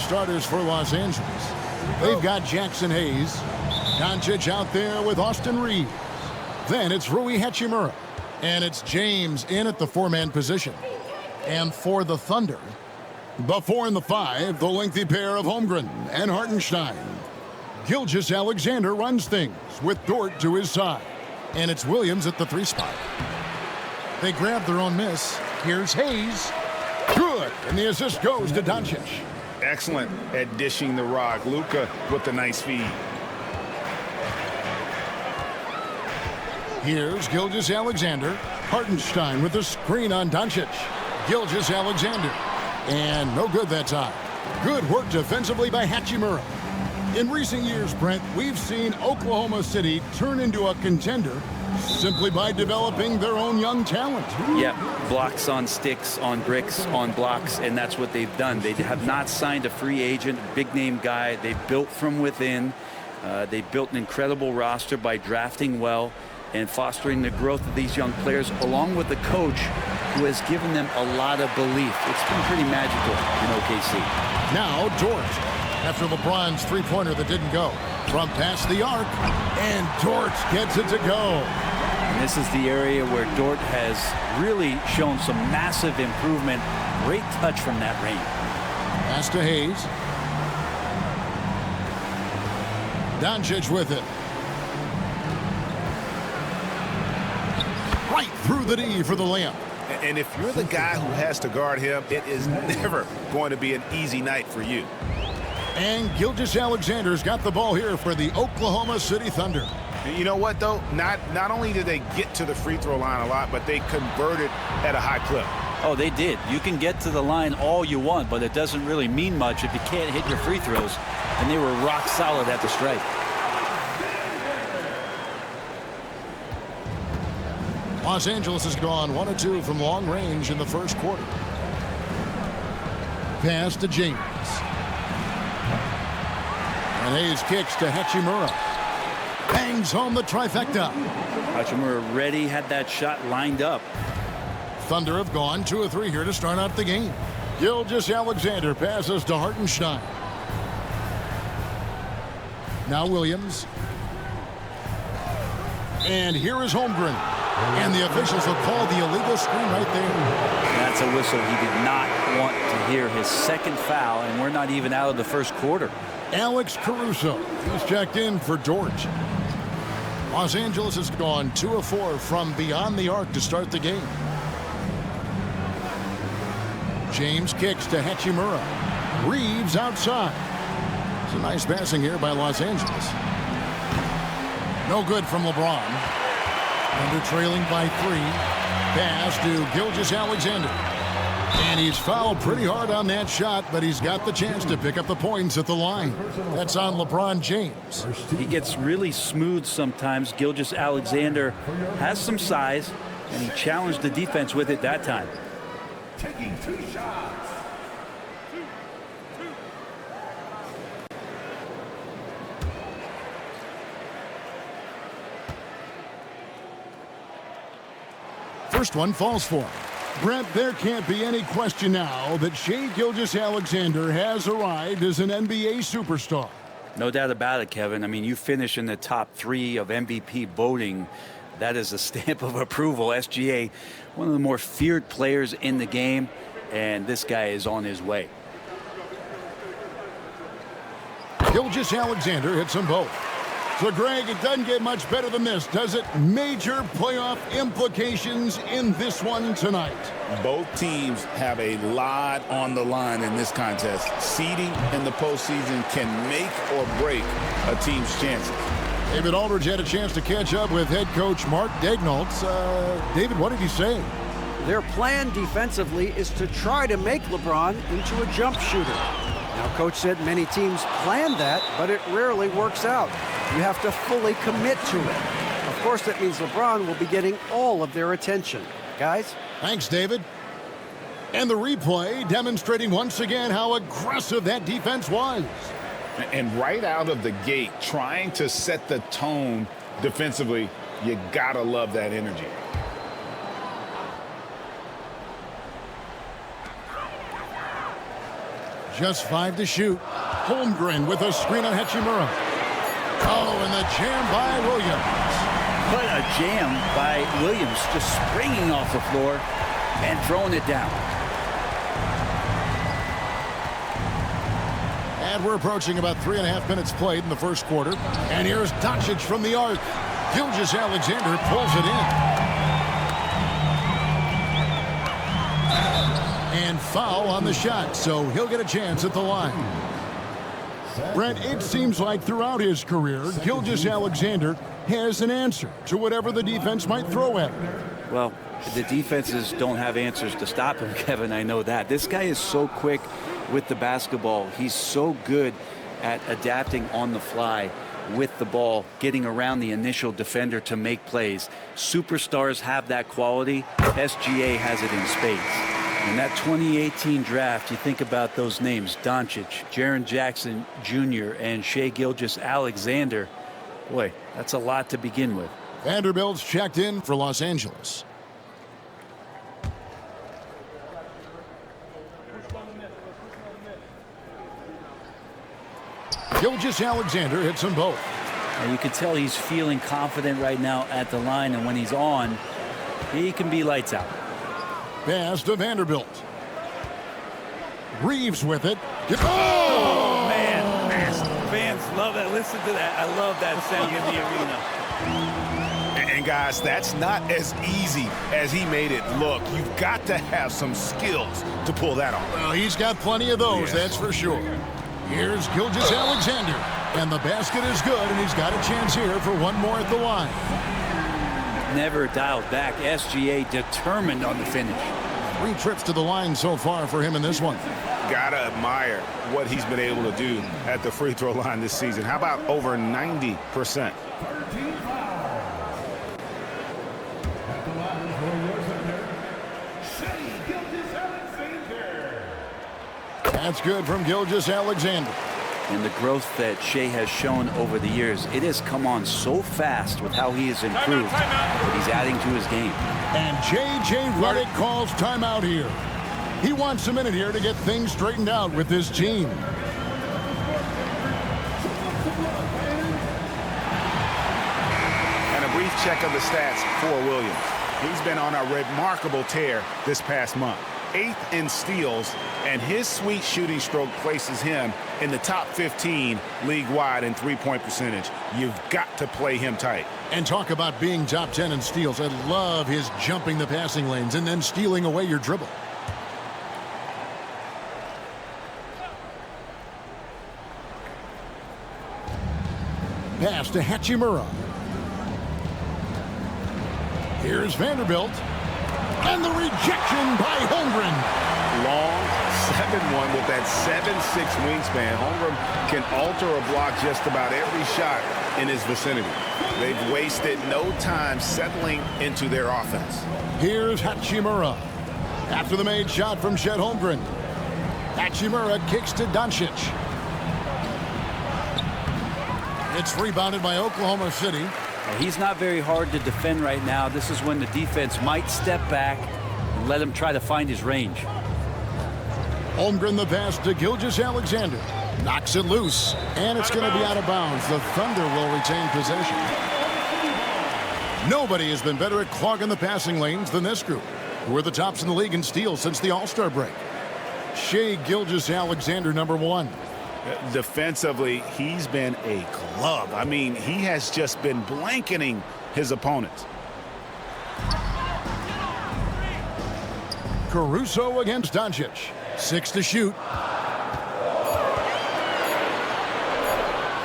starters for Los Angeles. They've got Jackson Hayes. Doncic out there with Austin Reeves. Then it's Rui Hachimura. And it's James in at the four-man position. And for the Thunder, the 4 and the 5, the lengthy pair of Holmgren and Hartenstein. Gilgeous-Alexander runs things with Dort to his side. And it's Williams at the 3 spot. They grab their own miss. Here's Hayes. Good. And the assist goes to Doncic. Excellent at dishing the rock. Luka with the nice feed. Here's Gilgeous-Alexander. Hartenstein with the screen on Doncic. Gilgeous-Alexander. And no good that time. Good work defensively by Hachimura. In recent years, Brent, we've seen Oklahoma City turn into a contender simply by developing their own young talent. Yeah, blocks on sticks, on bricks, on blocks, and that's what they've done. They have not signed a free agent, big-name guy. They've built from within. They built an incredible roster by drafting well and fostering the growth of these young players, along with the coach who has given them a lot of belief. It's been pretty magical in OKC. Now Dort, after LeBron's three-pointer that didn't go. From past the arc, and Dort gets it to go. And this is the area where Dort has really shown some massive improvement. Great touch from that range. Pass to Hayes. Doncic with it. Right through the D for the layup. And if you're the guy who has to guard him, it is never going to be an easy night for you. And Gilgeous-Alexander's got the ball here for the Oklahoma City Thunder. You know what, though? Not only did they get to the free throw line a lot, but they converted at a high clip. Oh, they did. You can get to the line all you want, but it doesn't really mean much if you can't hit your free throws. And they were rock solid at the stripe. Los Angeles has gone 1 of 2 from long range in the first quarter. Pass to James. And Hayes kicks to Hachimura. Bangs home the trifecta. Hachimura ready, had that shot lined up. Thunder have gone 2 of 3 here to start out the game. Gilgeous-Alexander passes to Hartenstein. Now Williams. And here is Holmgren. And the officials will call the illegal screen right there. That's a whistle. He did not want to hear his second foul, and we're not even out of the first quarter. Alex Caruso. He's checked in for Dort. Los Angeles has gone 2 of 4 from beyond the arc to start the game. James kicks to Hachimura. Reeves outside. It's a nice passing here by Los Angeles. No good from LeBron. Under trailing by 3. Pass to Gilgeous-Alexander. And he's fouled pretty hard on that shot, but he's got the chance to pick up the points at the line. That's on LeBron James. He gets really smooth sometimes. Gilgeous-Alexander has some size, and he challenged the defense with it that time. Taking 2 shots. First one falls for him. Brent, there can't be any question now that Shai Gilgeous-Alexander has arrived as an NBA superstar. No doubt about it, Kevin. I mean, you finish in the top 3 of MVP voting. That is a stamp of approval. SGA, one of the more feared players in the game, and this guy is on his way. Gilgeous-Alexander hits them both. So, Greg, it doesn't get much better than this, does it? Major playoff implications in this one tonight. Both teams have a lot on the line in this contest. Seeding in the postseason can make or break a team's chances. David Aldridge had a chance to catch up with head coach Mark Daignault. David, what did he say? Their plan defensively is to try to make LeBron into a jump shooter. Now, Coach said many teams plan that, but it rarely works out. You have to fully commit to it. Of course, that means LeBron will be getting all of their attention. Guys? Thanks, David. And the replay demonstrating once again how aggressive that defense was. And right out of the gate, trying to set the tone defensively, you gotta love that energy. Just 5 to shoot. Holmgren with a screen on Hachimura. Oh, and the jam by Williams. What a jam by Williams, just springing off the floor and throwing it down. And we're approaching about 3.5 minutes played in the first quarter. And here's Doncic from the arc. Gilgeous-Alexander pulls it in. And foul on the shot, so he'll get a chance at the line. Brent, it seems like throughout his career, Gilgeous-Alexander has an answer to whatever the defense might throw at him. Well, the defenses don't have answers to stop him, Kevin. I know that. This guy is so quick with the basketball. He's so good at adapting on the fly with the ball, getting around the initial defender to make plays. Superstars have that quality. SGA has it in spades. In that 2018 draft, you think about those names, Doncic, Jaren Jackson Jr., and Shai Gilgeous-Alexander. Boy, that's a lot to begin with. Vanderbilt's checked in for Los Angeles. Gilgeous-Alexander hits them both. And you can tell he's feeling confident right now at the line, and when he's on, he can be lights out. Pass to Vanderbilt. Reeves with it. Oh, man. Fans love that. Listen to that. I love that sound in the arena. And guys, that's not as easy as he made it look. You've got to have some skills to pull that off. Well, he's got plenty of those, Yes. that's for sure. Here's Gilgeous-Alexander. And the basket is good, and he's got a chance here for one more at the line. Never dialed back. SGA determined on the finish. 3 trips to the line so far for him in this one. Gotta admire what he's been able to do at the free throw line this season. How about over 90%? 13 fouls. At the line for your center, Shai Gilgeous-Alexander. That's good from Gilgeous-Alexander. And the growth that Shai has shown over the years, it has come on so fast with how he has improved that he's adding to his game. And J.J. Redick calls timeout here. He wants a minute here to get things straightened out with his team. And a brief check of the stats for Williams. He's been on a remarkable tear this past month. 8th in steals, and his sweet shooting stroke places him in the top 15 league-wide in three-point percentage. You've got to play him tight. And talk about being top 10 in steals. I love his jumping the passing lanes and then stealing away your dribble. Pass to Hachimura. Here's Vanderbilt. And the rejection by Holmgren. Long 7-1 with that 7'6" wingspan. Holmgren can alter or block just about every shot in his vicinity. They've wasted no time settling into their offense. Here's Hachimura. After the made shot from Chet Holmgren. Hachimura kicks to Doncic. It's rebounded by Oklahoma City. He's not very hard to defend right now. This is when the defense might step back and let him try to find his range. Holmgren the pass to Gilgeous-Alexander. Knocks it loose, and it's going to be out of bounds. The Thunder will retain possession. Nobody has been better at clogging the passing lanes than this group, who are the tops in the league in steals since the All-Star break. Shai Gilgeous-Alexander, number 1. Defensively, he's been a glove. I mean, he has just been blanketing his opponents. Caruso against Doncic. 6 to shoot.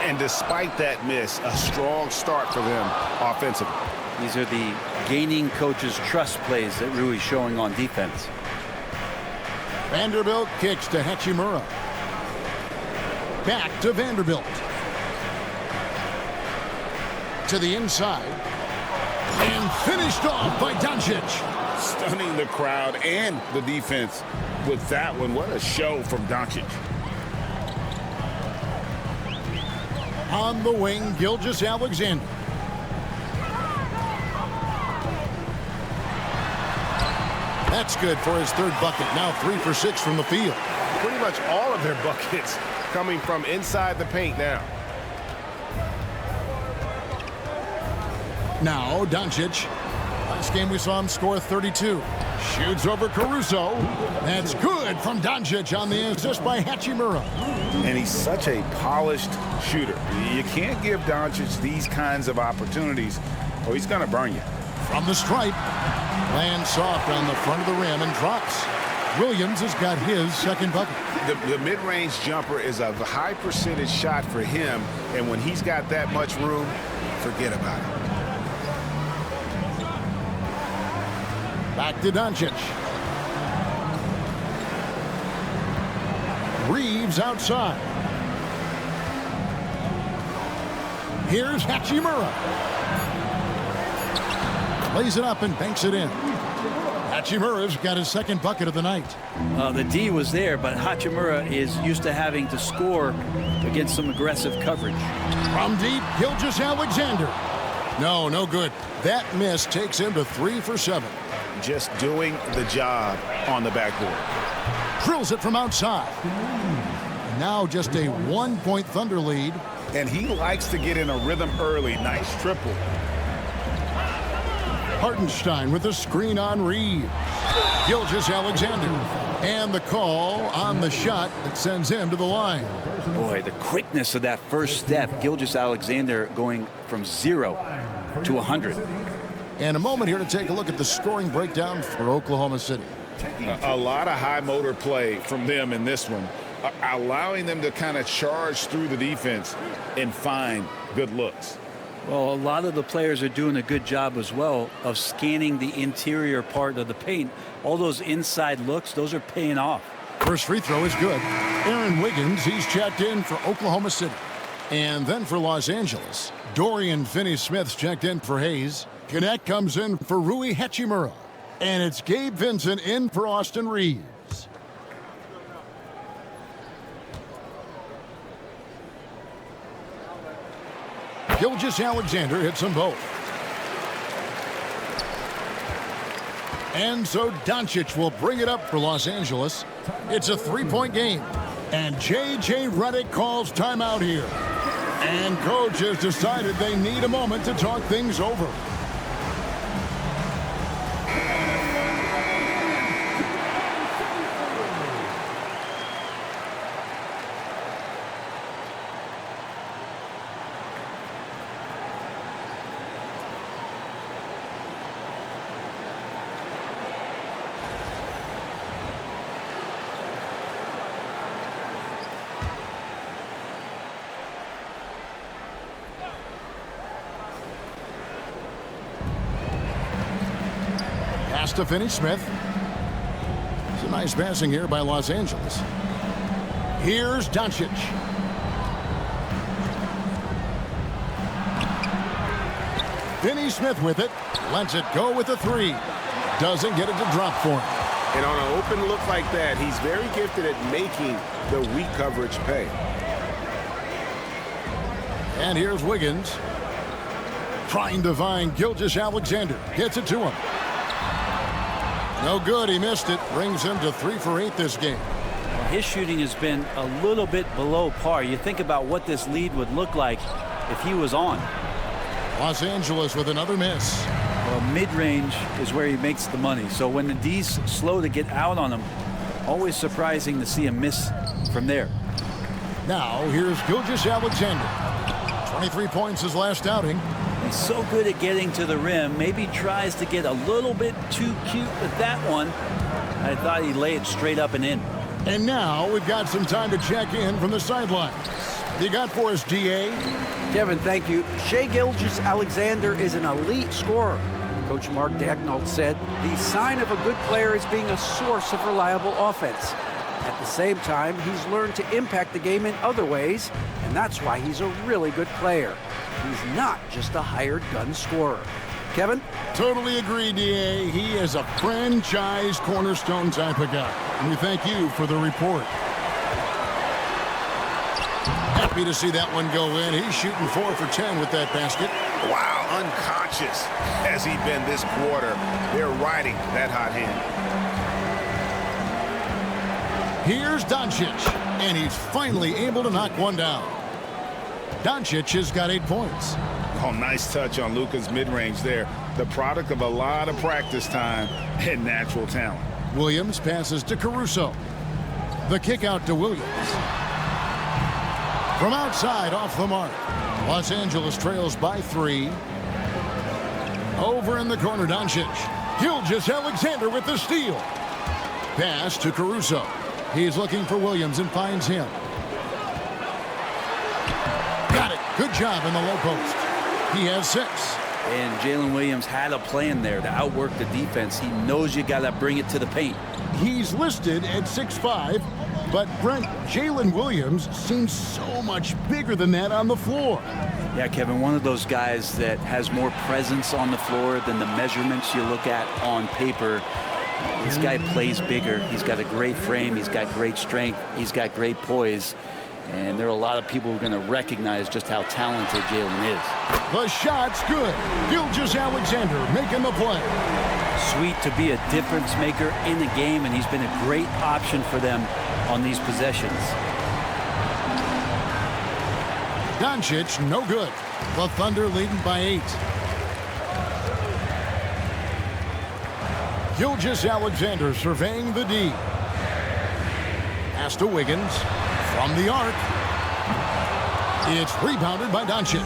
And despite that miss, a strong start for them offensively. These are the gaining coach's trust plays that Rui's showing on defense. Vanderbilt kicks to Hachimura. Back to Vanderbilt. To the inside. And finished off by Doncic. Stunning the crowd and the defense with that one. What a show from Doncic. On the wing, Gilgeous-Alexander. That's good for his third bucket. Now 3 for 6 from the field. pretty much all of their buckets coming from inside the paint now. Now, Doncic. Last game we saw him score 32. Shoots over Caruso. That's good from Doncic on the assist by Hachimura. And he's such a polished shooter. You can't give Doncic these kinds of opportunities or he's going to burn you. From the stripe, lands soft on the front of the rim and drops. Williams has got his second bucket. The mid-range jumper is a high percentage shot for him, and when he's got that much room, forget about it. Back to Doncic. Reeves outside. Here's Hachimura. Lays it up and banks it in. Hachimura's got his second bucket of the night. The D was there, but Hachimura is used to having to score against some aggressive coverage. From deep, Gilgeous-Alexander. No good. That miss takes him to 3 for 7. Just doing the job on the backboard. Drills it from outside. Now just a 1-point Thunder lead. And he likes to get in a rhythm early. Nice triple. Hartenstein with a screen on Reeves. Gilgeous-Alexander. And the call on the shot that sends him to the line. Boy, the quickness of that first step. Gilgeous-Alexander going from 0 to 100. And a moment here to take a look at the scoring breakdown for Oklahoma City. A lot of high motor play from them in this one, allowing them to kind of charge through the defense and find good looks. Well, a lot of the players are doing a good job as well of scanning the interior part of the paint. All those inside looks, those are paying off. First free throw is good. Aaron Wiggins, he's checked in for Oklahoma City. And then for Los Angeles, Dorian Finney-Smith's checked in for Hayes. Connect comes in for Rui Hachimura. And it's Gabe Vincent in for Austin Reeves. Gilgeous-Alexander hits them both. And so Doncic will bring it up for Los Angeles. It's a 3-point game. And J.J. Redick calls timeout here. And coach has decided they need a moment to talk things over. Pass to Finney-Smith. It's a nice passing here by Los Angeles. Here's Doncic. Finney-Smith with it. Lets it go with a 3. Doesn't get it to drop for him. And on an open look like that, he's very gifted at making the weak coverage pay. And here's Wiggins. Trying to find Gilgeous-Alexander. Gets it to him. No good. He missed it. Brings him to 3 for 8 this game. Well, his shooting has been a little bit below par. You think about what this lead would look like if he was on. Los Angeles with another miss. Well, mid-range is where he makes the money. So when the D's slow to get out on him, always surprising to see him miss from there. Now here's Gilgeous-Alexander. 23 points his last outing. He's so good at getting to the rim. Maybe tries to get a little bit too cute with that one. I thought he'd lay it straight up and in. And now we've got some time to check in from the sidelines. You got for us, DA? Kevin, thank you. Shai Gilgeous-Alexander is an elite scorer. Coach Mark Daigneault said the sign of a good player is being a source of reliable offense. At the same time, he's learned to impact the game in other ways, and that's why he's a really good player. He's not just a hired gun scorer. Kevin? Totally agree, DA. He is a franchise cornerstone type of guy. And we thank you for the report. Happy to see that one go in. He's shooting 4 for 10 with that basket. Wow, unconscious has he been this quarter. They're riding that hot hand. Here's Doncic, and he's finally able to knock one down. Doncic has got 8 points. Oh, nice touch on Luka's mid-range there. The product of a lot of practice time and natural talent. Williams passes to Caruso. The kick out to Williams. From outside, off the mark. Los Angeles trails by 3. Over in the corner, Doncic. Gilgeous-Alexander with the steal. Pass to Caruso. He's looking for Williams and finds him. Got it. Good job in the low post. He has 6. And Jalen Williams had a plan there to outwork the defense. He knows you got to bring it to the paint. He's listed at 6'5", but Brent, Jalen Williams seems so much bigger than that on the floor. Yeah, Kevin, one of those guys that has more presence on the floor than the measurements you look at on paper. This guy plays bigger. He's got a great frame. He's got great strength. He's got great poise. And there are a lot of people who are going to recognize just how talented Jalen is. The shot's good. Gilgeous-Alexander making the play. Sweet to be a difference maker in the game, and he's been a great option for them on these possessions. Doncic, no good. The Thunder leading by 8. Gilgeous-Alexander surveying the D. Pass to Wiggins. From the arc. It's rebounded by Doncic.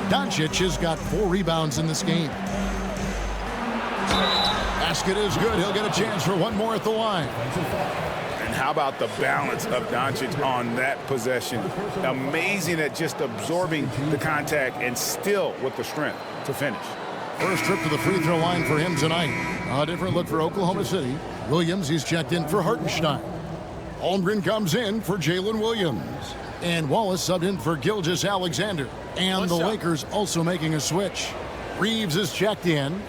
Doncic has got 4 rebounds in this game. Basket is good. He'll get a chance for one more at the line. And how about the balance of Doncic on that possession? Amazing at just absorbing the contact and still with the strength to finish. First trip to the free throw line for him tonight. A different look for Oklahoma City. Williams, he's checked in for Hartenstein. Holmgren comes in for Jalen Williams. And Wallace subbed in for Gilgeous-Alexander. And the Lakers also making a switch. Reeves is checked in.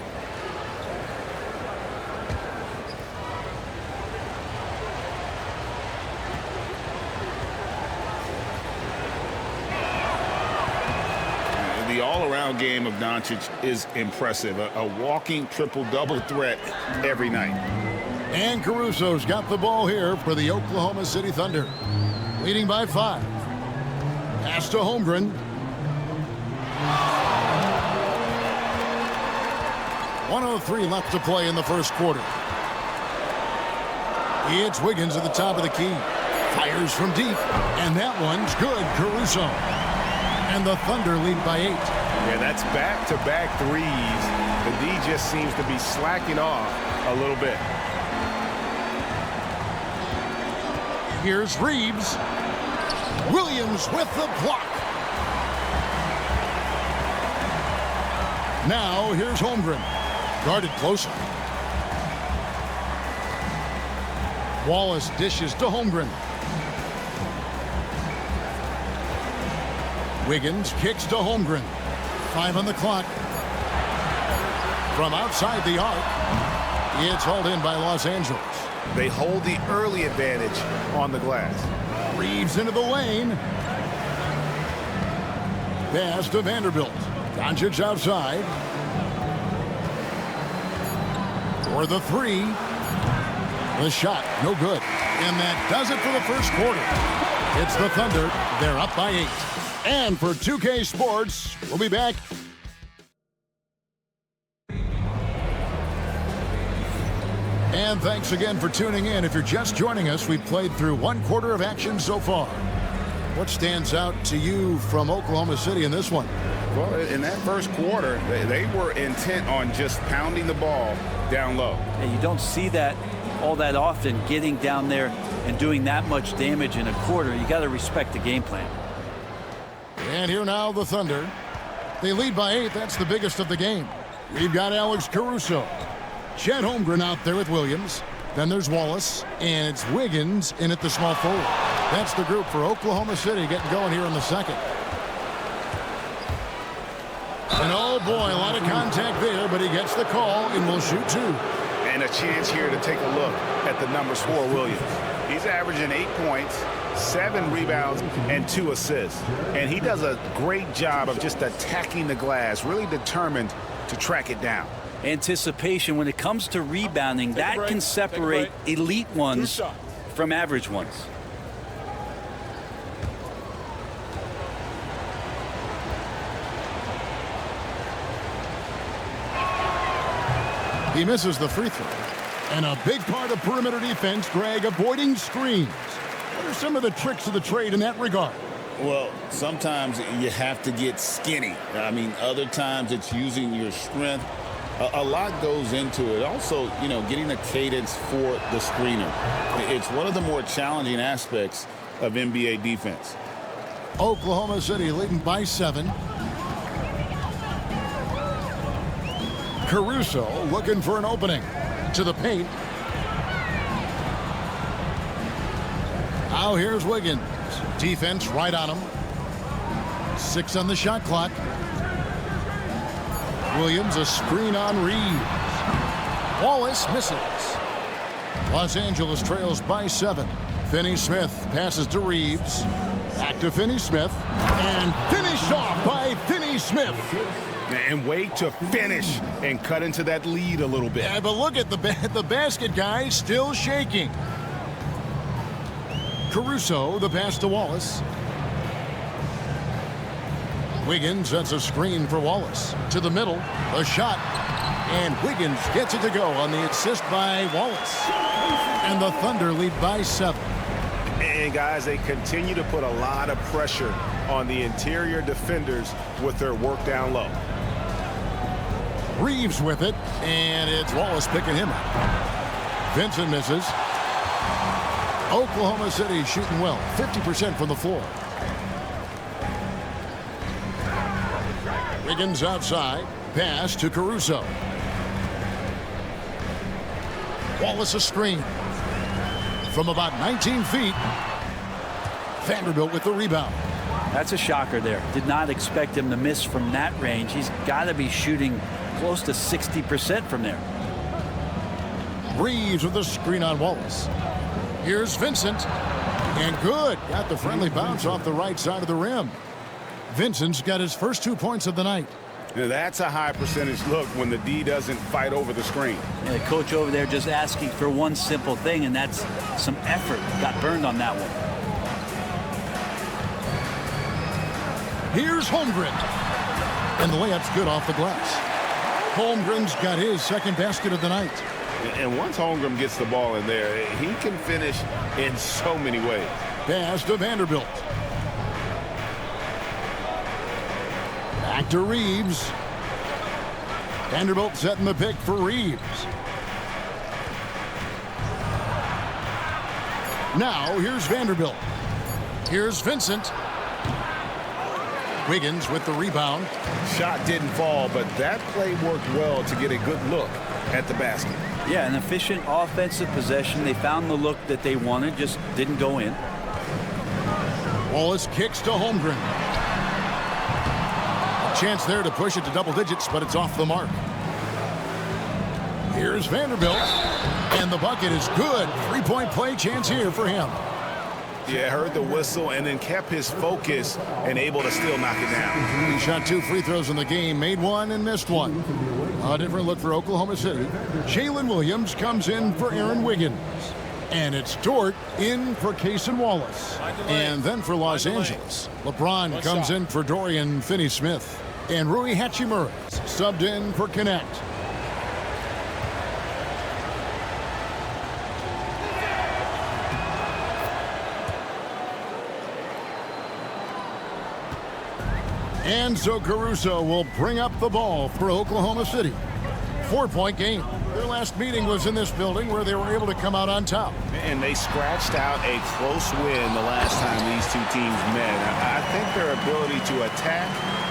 The all-around game of Doncic is impressive. A walking triple-double threat every night. And Caruso's got the ball here for the Oklahoma City Thunder. Leading by 5. Pass to Holmgren. 1:03 left to play in the first quarter. It's Wiggins at the top of the key. Fires from deep. And that one's good. Caruso. And the Thunder lead by 8. Yeah, that's back-to-back threes. The D just seems to be slacking off a little bit. Here's Reeves. Williams with the block. Now here's Holmgren. Guarded closely. Wallace dishes to Holmgren. Wiggins kicks to Holmgren. 5 on the clock. From outside the arc, it's hauled in by Los Angeles. They hold the early advantage on the glass. Reeves into the lane. Pass to Vanderbilt. Doncic outside. For the 3. The shot, no good. And that does it for the first quarter. It's the Thunder. They're up by 8. And for 2K Sports, we'll be back. And thanks again for tuning in. If you're just joining us, we've played through 1 quarter of action so far. What stands out to you from Oklahoma City in this one? Well, in that first quarter, they were intent on just pounding the ball down low. And you don't see that all that often, getting down there and doing that much damage in a quarter. You got to respect the game plan. And here now the Thunder. They lead by 8. That's the biggest of the game. We've got Alex Caruso. Chet Holmgren out there with Williams. Then there's Wallace. And it's Wiggins in at the small forward. That's the group for Oklahoma City getting going here in the second. And oh boy, a lot of contact there, but he gets the call and will shoot 2. And a chance here to take a look at the numbers for Williams. He's averaging 8 points, 7 rebounds, and 2 assists. And he does a great job of just attacking the glass, really determined to track it down. Anticipation when it comes to rebounding, that can separate elite ones from average ones. He misses the free throw. And a big part of perimeter defense, Greg, avoiding screens. What are some of the tricks of the trade in that regard? Well, sometimes you have to get skinny. I mean, other times it's using your strength. A lot goes into it. Also, you know, getting a cadence for the screener. It's one of the more challenging aspects of NBA defense. Oklahoma City leading by 7. Caruso looking for an opening. To the paint. Now here's Wiggins. Defense right on him. 6 on the shot clock. Williams a screen on Reeves. Wallace misses. Los Angeles trails by 7. Finney-Smith passes to Reeves. Back to Finney-Smith. And finished off by Finney-Smith. And wait to finish and cut into that lead a little bit. Yeah, but look at the basket guy still shaking. Caruso, the pass to Wallace. Wiggins sets a screen for Wallace. To the middle, a shot. And Wiggins gets it to go on the assist by Wallace. And the Thunder lead by 7. And guys, they continue to put a lot of pressure on the interior defenders with their work down low. Reeves with it, and it's Wallace picking him up. Vincent misses. Oklahoma City shooting well, 50% from the floor. Wiggins outside, pass to Caruso. Wallace a screen. From about 19 feet, Vanderbilt with the rebound. That's a shocker there. Did not expect him to miss from that range. He's got to be shooting close to 60% from there. Reeves with a screen on Wallace. Here's Vincent. And good. Got the friendly bounce off the right side of the rim. Vincent's got his first 2 points of the night. Now, that's a high percentage look when the D doesn't fight over the screen. And the coach over there just asking for one simple thing, and that's some effort. Got burned on that one. Here's Holmgren. And the layup's good off the glass. Holmgren's got his second basket of the night. And once Holmgren gets the ball in there, he can finish in so many ways. Pass to Vanderbilt. Back to Reeves. Vanderbilt setting the pick for Reeves. Now here's Vanderbilt. Here's Vincent. Wiggins with the rebound. Shot didn't fall, but that play worked well to get a good look at the basket. Yeah, an efficient offensive possession. They found the look that they wanted, just didn't go in. Wallace kicks to Holmgren. A chance there to push it to double digits, but it's off the mark. Here's Vanderbilt. And the bucket is good. 3-point play chance here for him. Yeah, heard the whistle and then kept his focus and able to still knock it down. He shot 2 free throws in the game, made 1 and missed 1. A different look for Oklahoma City. Jalen Williams comes in for Aaron Wiggins. And it's Dort in for Cason Wallace. And then for Los Angeles, LeBron comes in for Dorian Finney-Smith. And Rui Hachimura subbed in for Connect. And so Caruso will bring up the ball for Oklahoma City. 4-point game. Their last meeting was in this building where they were able to come out on top. And they scratched out a close win the last time these two teams met. I think their ability to attack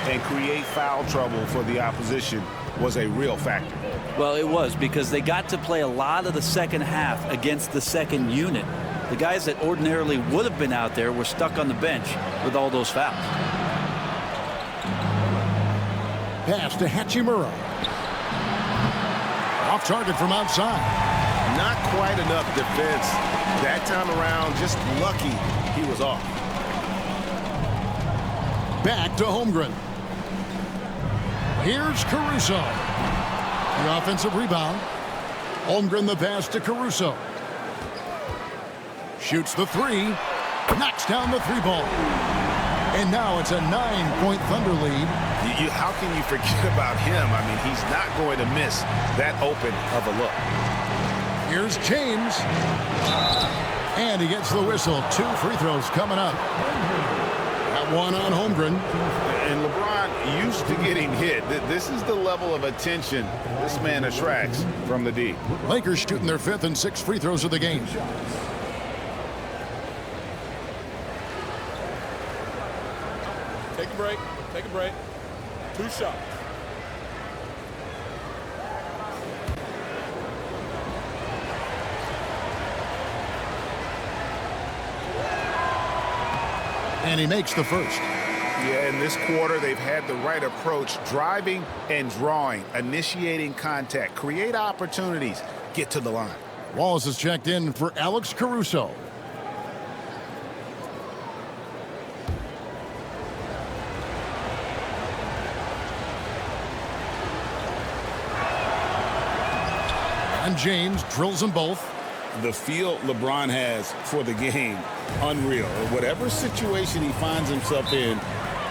and create foul trouble for the opposition was a real factor. Well, it was, because they got to play a lot of the second half against the second unit. The guys that ordinarily would have been out there were stuck on the bench with all those fouls. Pass to Hachimura. Off target from outside. Not quite enough defense that time around. Just lucky he was off. Back to Holmgren. Here's Caruso. The offensive rebound. Holmgren the pass to Caruso. Shoots the three. Knocks down the three ball. And now it's a 9-point Thunder lead. How can you forget about him? I mean, he's not going to miss that open of a look. Here's James. And he gets the whistle. 2 free throws coming up. That one on Holmgren. And LeBron used to getting hit. This is the level of attention this man attracts from the D. Lakers shooting their 5th and 6th free throws of the game. Take a break. Take a break. 2 shots. And he makes the first. Yeah, in this quarter, they've had the right approach, driving and drawing, initiating contact, create opportunities, get to the line. Wallace is checked in for Alex Caruso. And James drills them both. The feel LeBron has for the game, unreal. Whatever situation he finds himself in,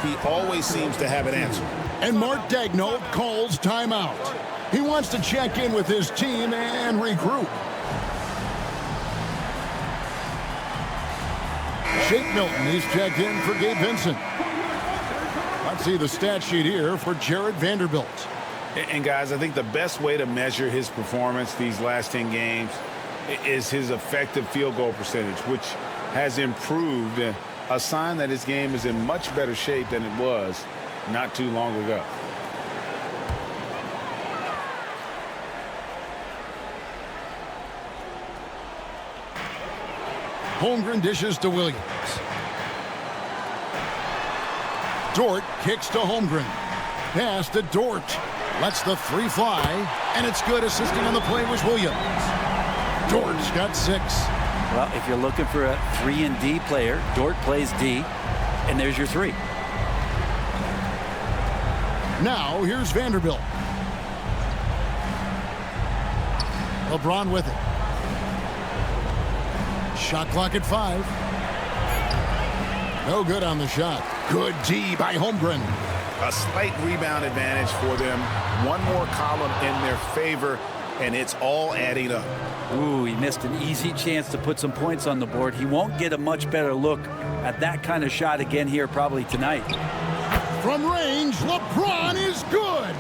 he always seems to have an answer. And Mark Daigneault calls timeout. He wants to check in with his team and regroup. Shake Milton, he's checked in for Gabe Vincent. Let's see the stat sheet here for Jared Vanderbilt. And guys, I think the best way to measure his performance these last 10 games is his effective field goal percentage, which has improved, a sign that his game is in much better shape than it was not too long ago. Holmgren dishes to Williams. Dort kicks to Holmgren. Pass to Dort. Lets the three fly, and it's good. Assisting on the play was Williams. Dort's got 6. Well, if you're looking for a 3 and D player, Dort plays D, and there's your 3. Now here's Vanderbilt. LeBron with it. Shot clock at 5. No good on the shot. Good D by Holmgren. A slight rebound advantage for them. One more column in their favor, and it's all adding up. Ooh, he missed an easy chance to put some points on the board. He won't get a much better look at that kind of shot again here probably tonight. From range, LeBron is good.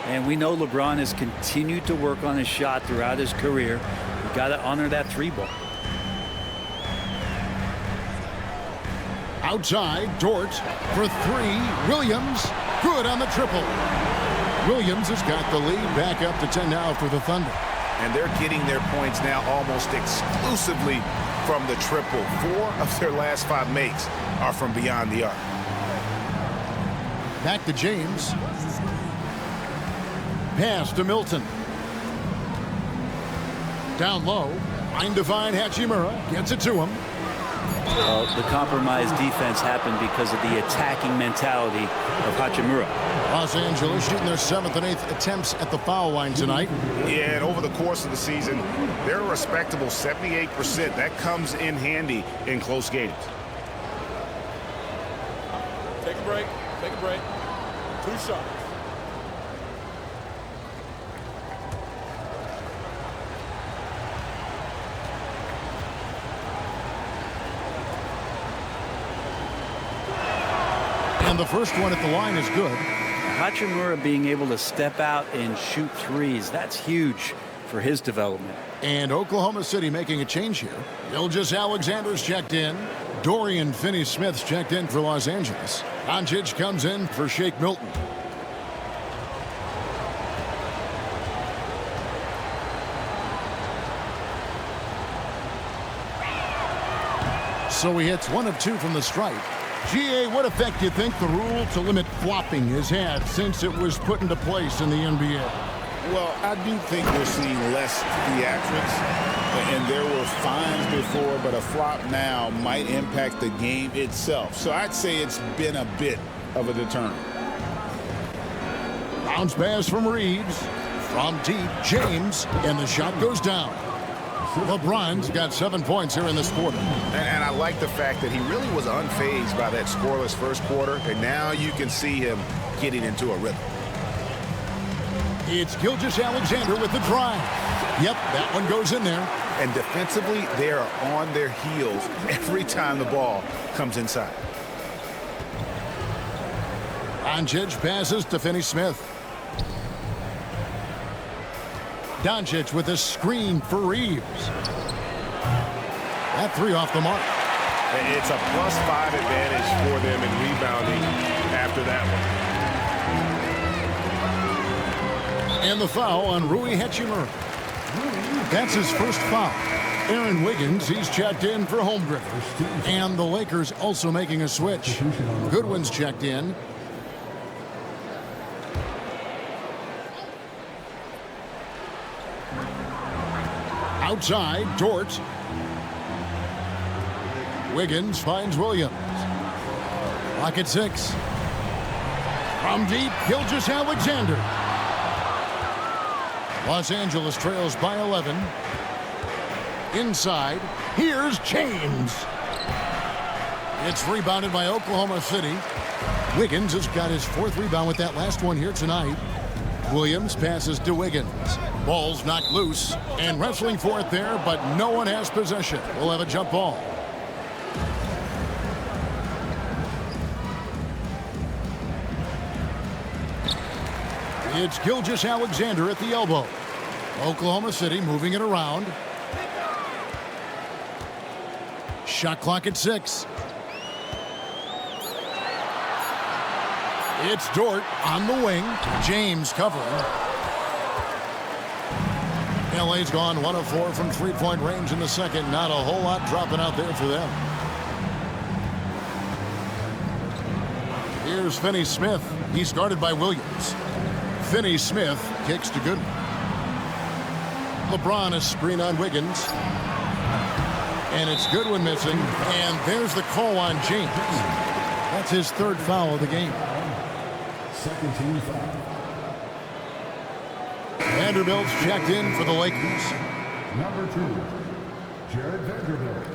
And we know LeBron has continued to work on his shot throughout his career. You got to honor that 3-ball. Outside, Dort for 3. Williams, good on the triple. Williams has got the lead back up to 10 now for the Thunder. And they're getting their points now almost exclusively from the triple. 4 of their last 5 makes are from beyond the arc. Back to James. Pass to Milton. Down low. Trying to find Hachimura. Gets it to him. The compromised defense happened because of the attacking mentality of Hachimura. Los Angeles shooting their 7th and 8th attempts at the foul line tonight. Yeah, and over the course of the season, they're a respectable 78%. That comes in handy in close games. Take a break. Take a break. 2 shots. And the first one at the line is good. Hachimura being able to step out and shoot 3s, that's huge for his development. And Oklahoma City making a change here. Ilgis Alexander's checked in. Dorian Finney-Smith's checked in for Los Angeles. Doncic comes in for Shake Milton. So he hits 1 of 2 from the stripe. GA, what effect do you think the rule to limit flopping has had since it was put into place in the NBA? Well, I do think we're seeing less theatrics, and there were fines before, but a flop now might impact the game itself. So I'd say it's been a bit of a deterrent. Bounce pass from Reeves. From deep, James, and the shot goes down. LeBron's got 7 points here in this quarter. And I like the fact that he really was unfazed by that scoreless first quarter, and now you can see him getting into a rhythm. It's Gilgeous-Alexander with the drive. Yep, that one goes in there. And defensively, they are on their heels every time the ball comes inside. Doncic passes to Finney-Smith. Doncic with a screen for Reeves. That three off the mark. It's a +5 advantage for them in rebounding after that one. And the foul on Rui Hachimura. That's his first foul. Aaron Wiggins, he's checked in for Holmgren. And the Lakers also making a switch. Goodwin's checked in. Outside, Dort. Wiggins finds Williams. Lock at 6. From deep, Gilgeous-Alexander. Los Angeles trails by 11. Inside, here's James. It's rebounded by Oklahoma City. Wiggins has got his 4th rebound with that last one here tonight. Williams passes to Wiggins. Ball's knocked loose and wrestling for it there, but no one has possession. We'll have a jump ball. It's Gilgeous-Alexander at the elbow. Oklahoma City moving it around. Shot clock at 6. It's Dort on the wing. James covering. LA's gone 1 of 4 from three-point range in the second. Not a whole lot dropping out there for them. Here's Finney-Smith. He started by Williams. Finney-Smith kicks to Goodwin. LeBron a screen on Wiggins. And it's Goodwin missing. And there's the call on James. That's his 3rd foul of the game. Second team foul. Vanderbilt's checked in for the Lakers. Number 2, Jared Vanderbilt.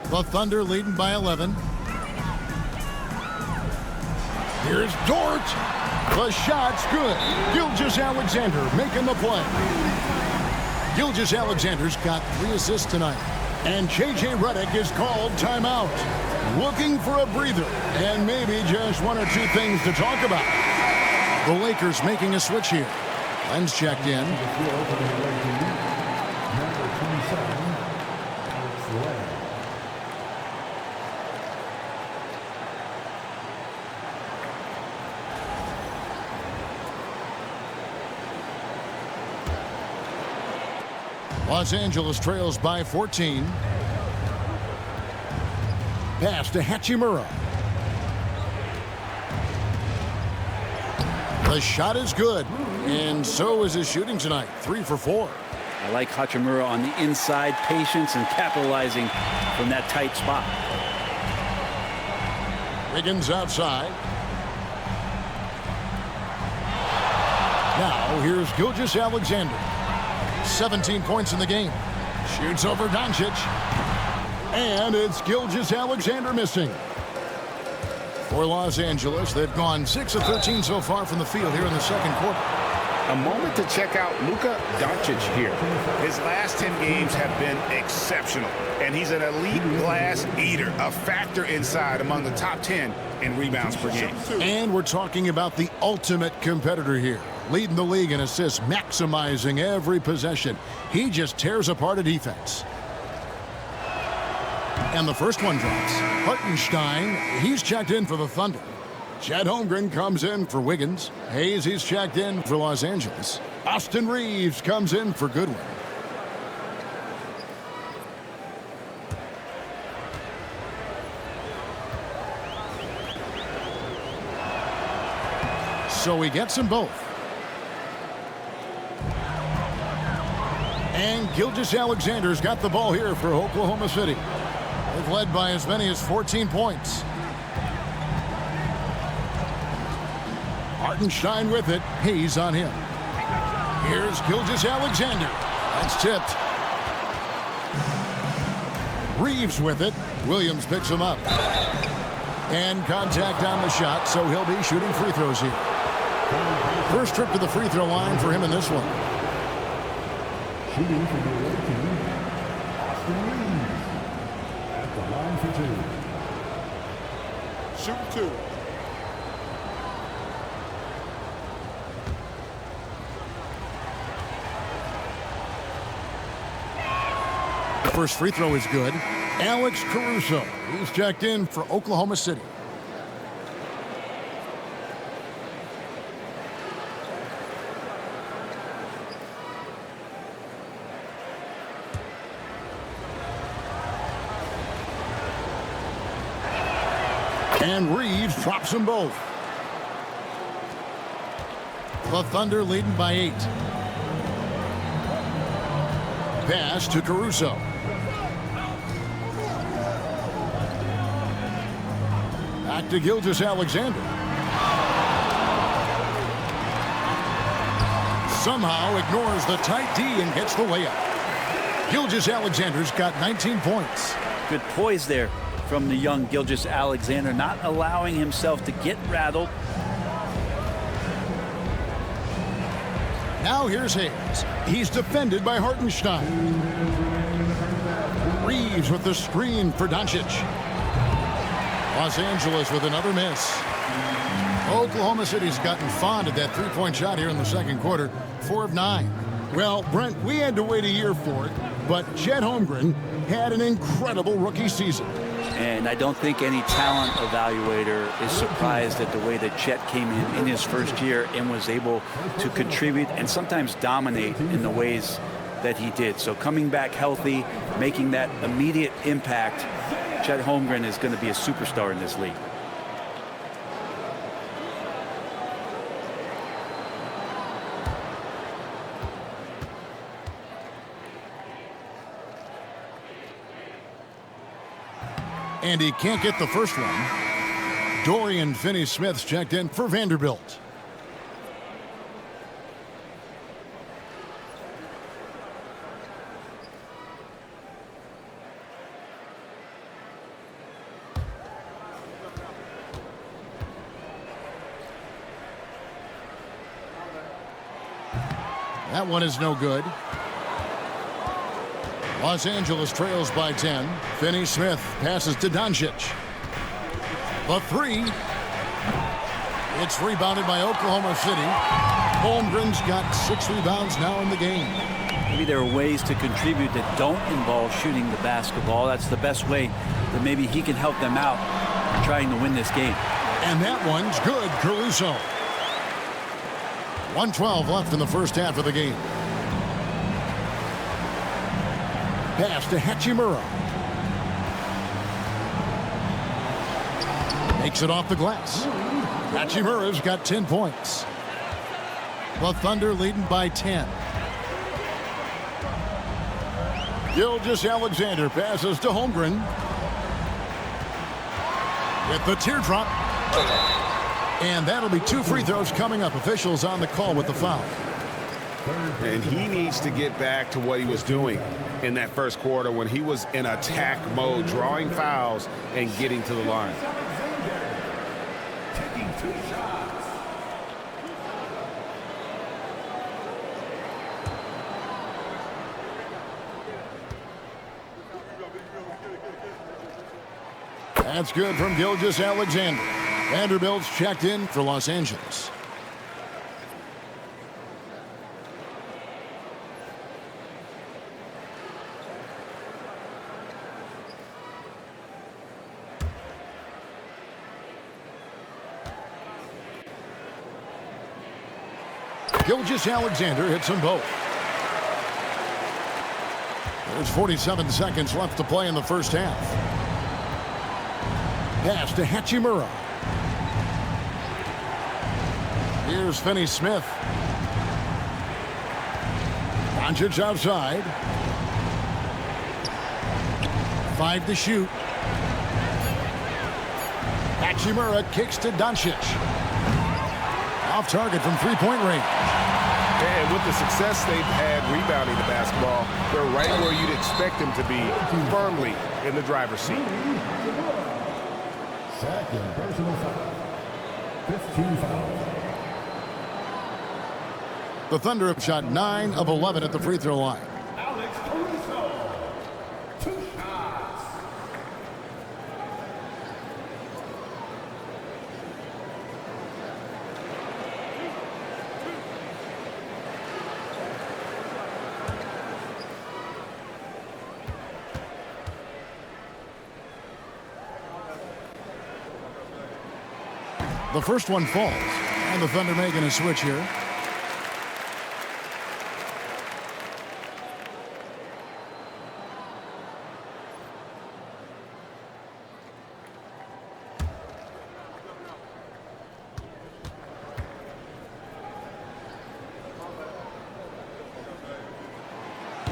The Thunder leading by 11. Here's Dort. The shot's good. Gilgeous-Alexander making the play. Gilgeous-Alexander's got 3 assists tonight. And J.J. Redick is called timeout. Looking for a breather and maybe just 1 or 2 things to talk about. The Lakers making a switch here. Len's checked in. Number 27, Alex Len. Los Angeles trails by 14. Pass to Hachimura. The shot is good, and so is his shooting tonight. 3 for 4. I like Hachimura on the inside, patience and capitalizing from that tight spot. Wiggins outside. Now here's Gilgeous-Alexander. 17 points in the game. Shoots over Doncic. And it's Gilgeous-Alexander missing. For Los Angeles, they've gone 6 of 13 so far from the field here in the second quarter. A moment to check out Luka Doncic here. His last 10 games have been exceptional, and he's an elite glass eater, a factor inside among the top 10 in rebounds per game. And we're talking about the ultimate competitor here. Leading the league in assists, maximizing every possession. He just tears apart a defense. And the first one drops. Hartenstein, he's checked in for the Thunder. Chet Holmgren comes in for Wiggins. Hayes, he's checked in for Los Angeles. Austin Reeves comes in for Goodwin. So he gets them both. And Gilgeous-Alexander's got the ball here for Oklahoma City. They've led by as many as 14 points. Hartenstein with it. Hayes on him. Here's Gilgeous-Alexander. That's tipped. Reeves with it. Williams picks him up. And contact on the shot, so he'll be shooting free throws here. First trip to the free throw line for him in this one. Shooting for the away team, Austin Reeves at the line for two. Shooting two. The first free throw is good. Alex Caruso. He's checked in for Oklahoma City. And Reeves drops them both. The Thunder leading by 8. Pass to Caruso. Back to Gilgeous-Alexander. Somehow ignores the tight D and gets the layup. Gilgeous-Alexander's got 19 points. Good poise there from the young Gilgeous-Alexander, not allowing himself to get rattled. Now here's Hayes. He's defended by Hartenstein. Reeves with the screen for Doncic. Los Angeles with another miss. Oklahoma City's gotten fond of that three-point shot here in the second quarter. 4 of 9. Well, Brent, we had to wait a year for it, but Chet Holmgren had an incredible rookie season. And I don't think any talent evaluator is surprised at the way that Chet came in his first year and was able to contribute and sometimes dominate in the ways that he did. So coming back healthy, making that immediate impact, Chet Holmgren is going to be a superstar in this league. And he can't get the first one. Dorian Finney-Smith's checked in for Vanderbilt. That one is no good. Los Angeles trails by 10. Finney-Smith passes to Doncic. The three. It's rebounded by Oklahoma City. Holmgren's got 6 rebounds now in the game. Maybe there are ways to contribute that don't involve shooting the basketball. That's the best way that maybe he can help them out in trying to win this game. And that one's good, Caruso. 1:12 left in the first half of the game. Pass to Hachimura. Makes it off the glass. Hachimura's got 10 points. The Thunder leading by 10. Gilgeous-Alexander passes to Holmgren. With the teardrop. And that'll be 2 free throws coming up. Officials on the call with the foul. And he needs to get back to what he was doing in that first quarter when he was in attack mode, drawing fouls and getting to the line. Taking 2 shots. That's good from Gilgeous-Alexander. Vanderbilt's checked in for Los Angeles. Gilgeous-Alexander hits them both. There's 47 seconds left to play in the first half. Pass to Hachimura. Here's Finney-Smith. Doncic outside. 5 to shoot. Hachimura kicks to Doncic. Off target from three-point range. And with the success they've had rebounding the basketball, they're right where you'd expect them to be, firmly in the driver's seat. Second personal foul. 15 fouls. The Thunder have shot 9 of 11 at the free throw line. Alex Caruso. 2 shots. The first one falls, and the Thunder making a switch here.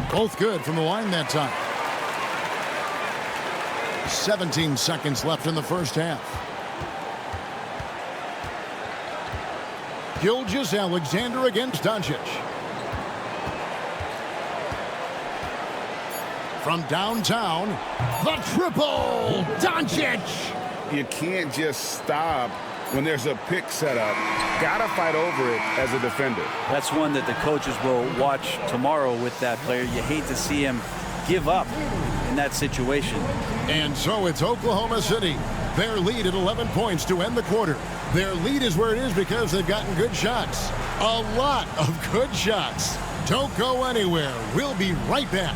Both good from the line that time. 17 seconds left in the first half. Gilgeous-Alexander against Doncic. From downtown, the triple, Doncic! You can't just stop when there's a pick set up. Gotta fight over it as a defender. That's one that the coaches will watch tomorrow with that player. You hate to see him give up in that situation. And so it's Oklahoma City. Their lead at 11 points to end the quarter. Their lead is where it is because they've gotten good shots. A lot of good shots. Don't go anywhere. We'll be right back.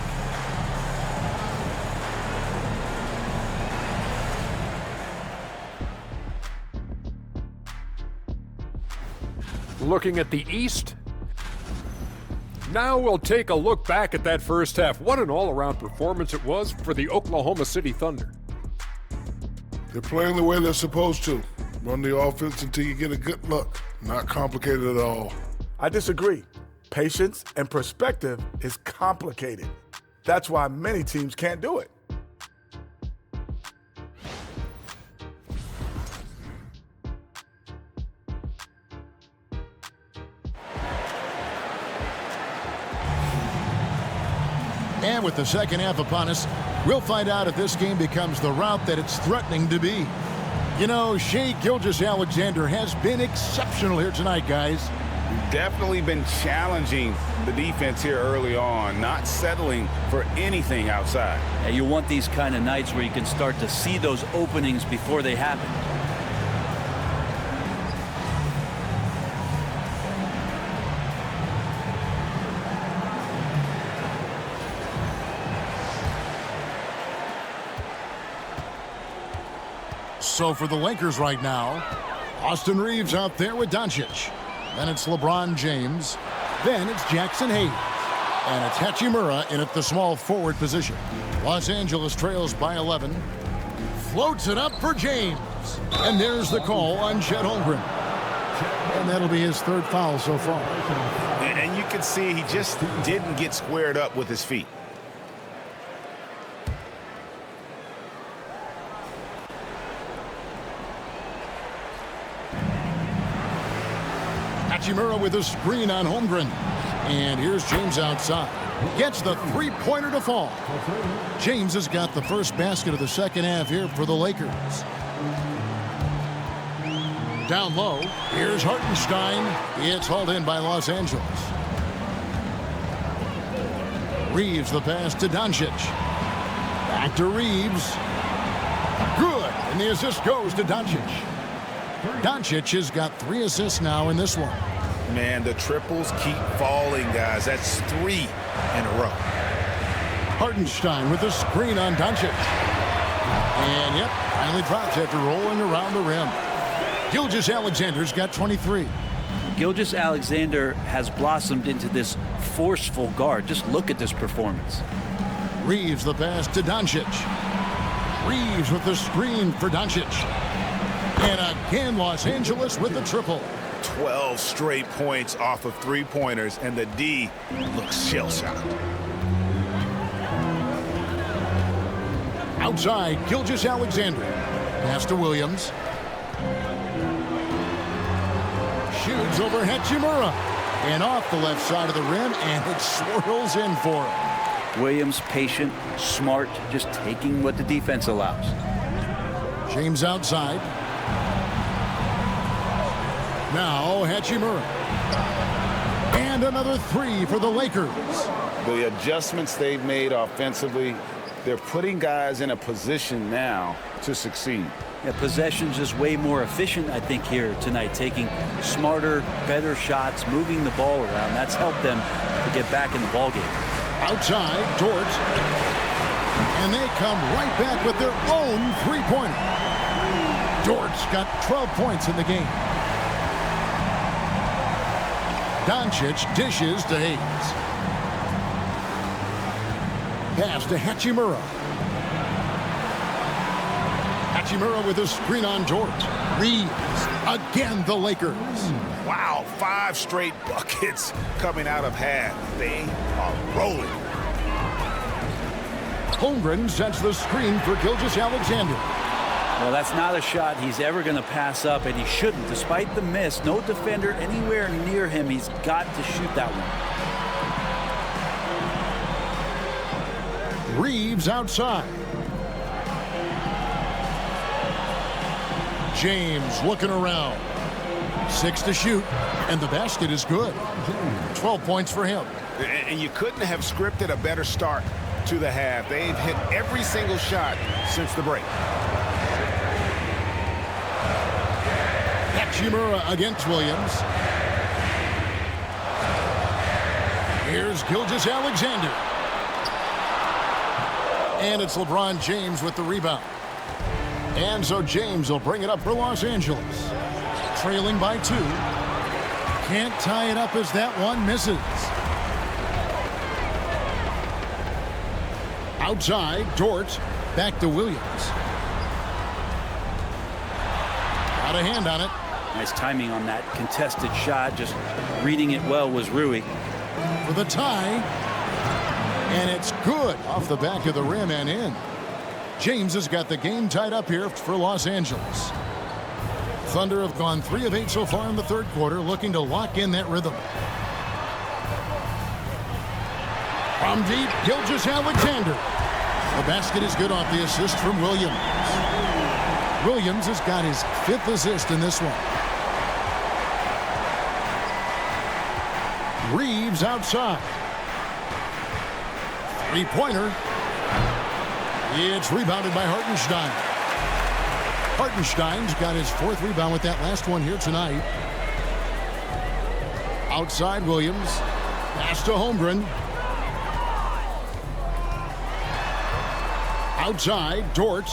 Looking at the East. Now we'll take a look back at that first half. What an all-around performance it was for the Oklahoma City Thunder. They're playing the way they're supposed to. Run the offense until you get a good look. Not complicated at all. I disagree. Patience and perspective is complicated. That's why many teams can't do it. And with the second half upon us, we'll find out if this game becomes the route that it's threatening to be. You know, Shai Gilgeous-Alexander has been exceptional here tonight, guys. Definitely been challenging the defense here early on, not settling for anything outside. And you want these kind of nights where you can start to see those openings before they happen. So for the Lakers right now, Austin Reeves out there with Doncic. Then it's LeBron James. Then it's Jackson Hayes. And it's Hachimura in at the small forward position. Los Angeles trails by 11. Floats it up for James. And there's the call on Chet Holmgren. And that'll be his third foul so far. And you can see he just didn't get squared up with his feet. Hachimura with a screen on Holmgren. And here's James outside. Gets the three-pointer to fall. James has got the first basket of the second half here for the Lakers. Down low, here's Hartenstein. It's hauled in by Los Angeles. Reeves the pass to Doncic. Back to Reeves. Good, and the assist goes to Doncic. Doncic has got 3 assists now in this one. Man, the triples keep falling, guys. That's 3 in a row. Hartenstein with a screen on Doncic. And yep, finally drops after rolling around the rim. Gilgeous-Alexander's got 23. Gilgeous-Alexander has blossomed into this forceful guard. Just look at this performance. Reeves the pass to Doncic. Reeves with the screen for Doncic. And again, Los Angeles with the triple. 12 straight points off of three-pointers, and the D looks shell-shocked. Outside, Gilgeous-Alexander. Pass to Williams. Shoots Here's over Hachimura. And off the left side of the rim, and it swirls in for him. Williams, patient, smart, just taking what the defense allows. James outside. Now Hachimura. And another three for the Lakers. The adjustments they've made offensively, they're putting guys in a position now to succeed. Yeah, possession's just way more efficient, I think, here tonight. Taking smarter, better shots, moving the ball around. That's helped them to get back in the ballgame. Outside, Dort. And they come right back with their own three-pointer. Dort's got 12 points in the game. Doncic dishes to Hayes. Pass to Hachimura. Hachimura with a screen on Dort. Reeves. Again, the Lakers. Wow, 5 straight buckets coming out of half. They are rolling. Holmgren sets the screen for Gilgeous-Alexander. Well, that's not a shot he's ever going to pass up, and he shouldn't. Despite the miss, no defender anywhere near him. He's got to shoot that one. Reeves outside. James looking around. 6 to shoot, and the basket is good. 12 points for him. And you couldn't have scripted a better start to the half. They've hit every single shot since the break. Hachimura against Williams. Here's Gilgeous-Alexander. And it's LeBron James with the rebound. And so James will bring it up for Los Angeles. Trailing by 2. Can't tie it up as that one misses. Outside, Dort. Back to Williams. Got a hand on it. Nice timing on that contested shot. Just reading it well was Rui. For the tie. And it's good off the back of the rim and in. James has got the game tied up here for Los Angeles. Thunder have gone 3 of 8 so far in the third quarter, looking to lock in that rhythm. From deep, Gilgeous-Alexander. The basket is good off the assist from Williams. Williams has got his 5th assist in this one. Reeves outside. Three-pointer. It's rebounded by Hartenstein. Hartenstein's got his 4th rebound with that last one here tonight. Outside Williams. Pass to Holmgren. Outside, Dort.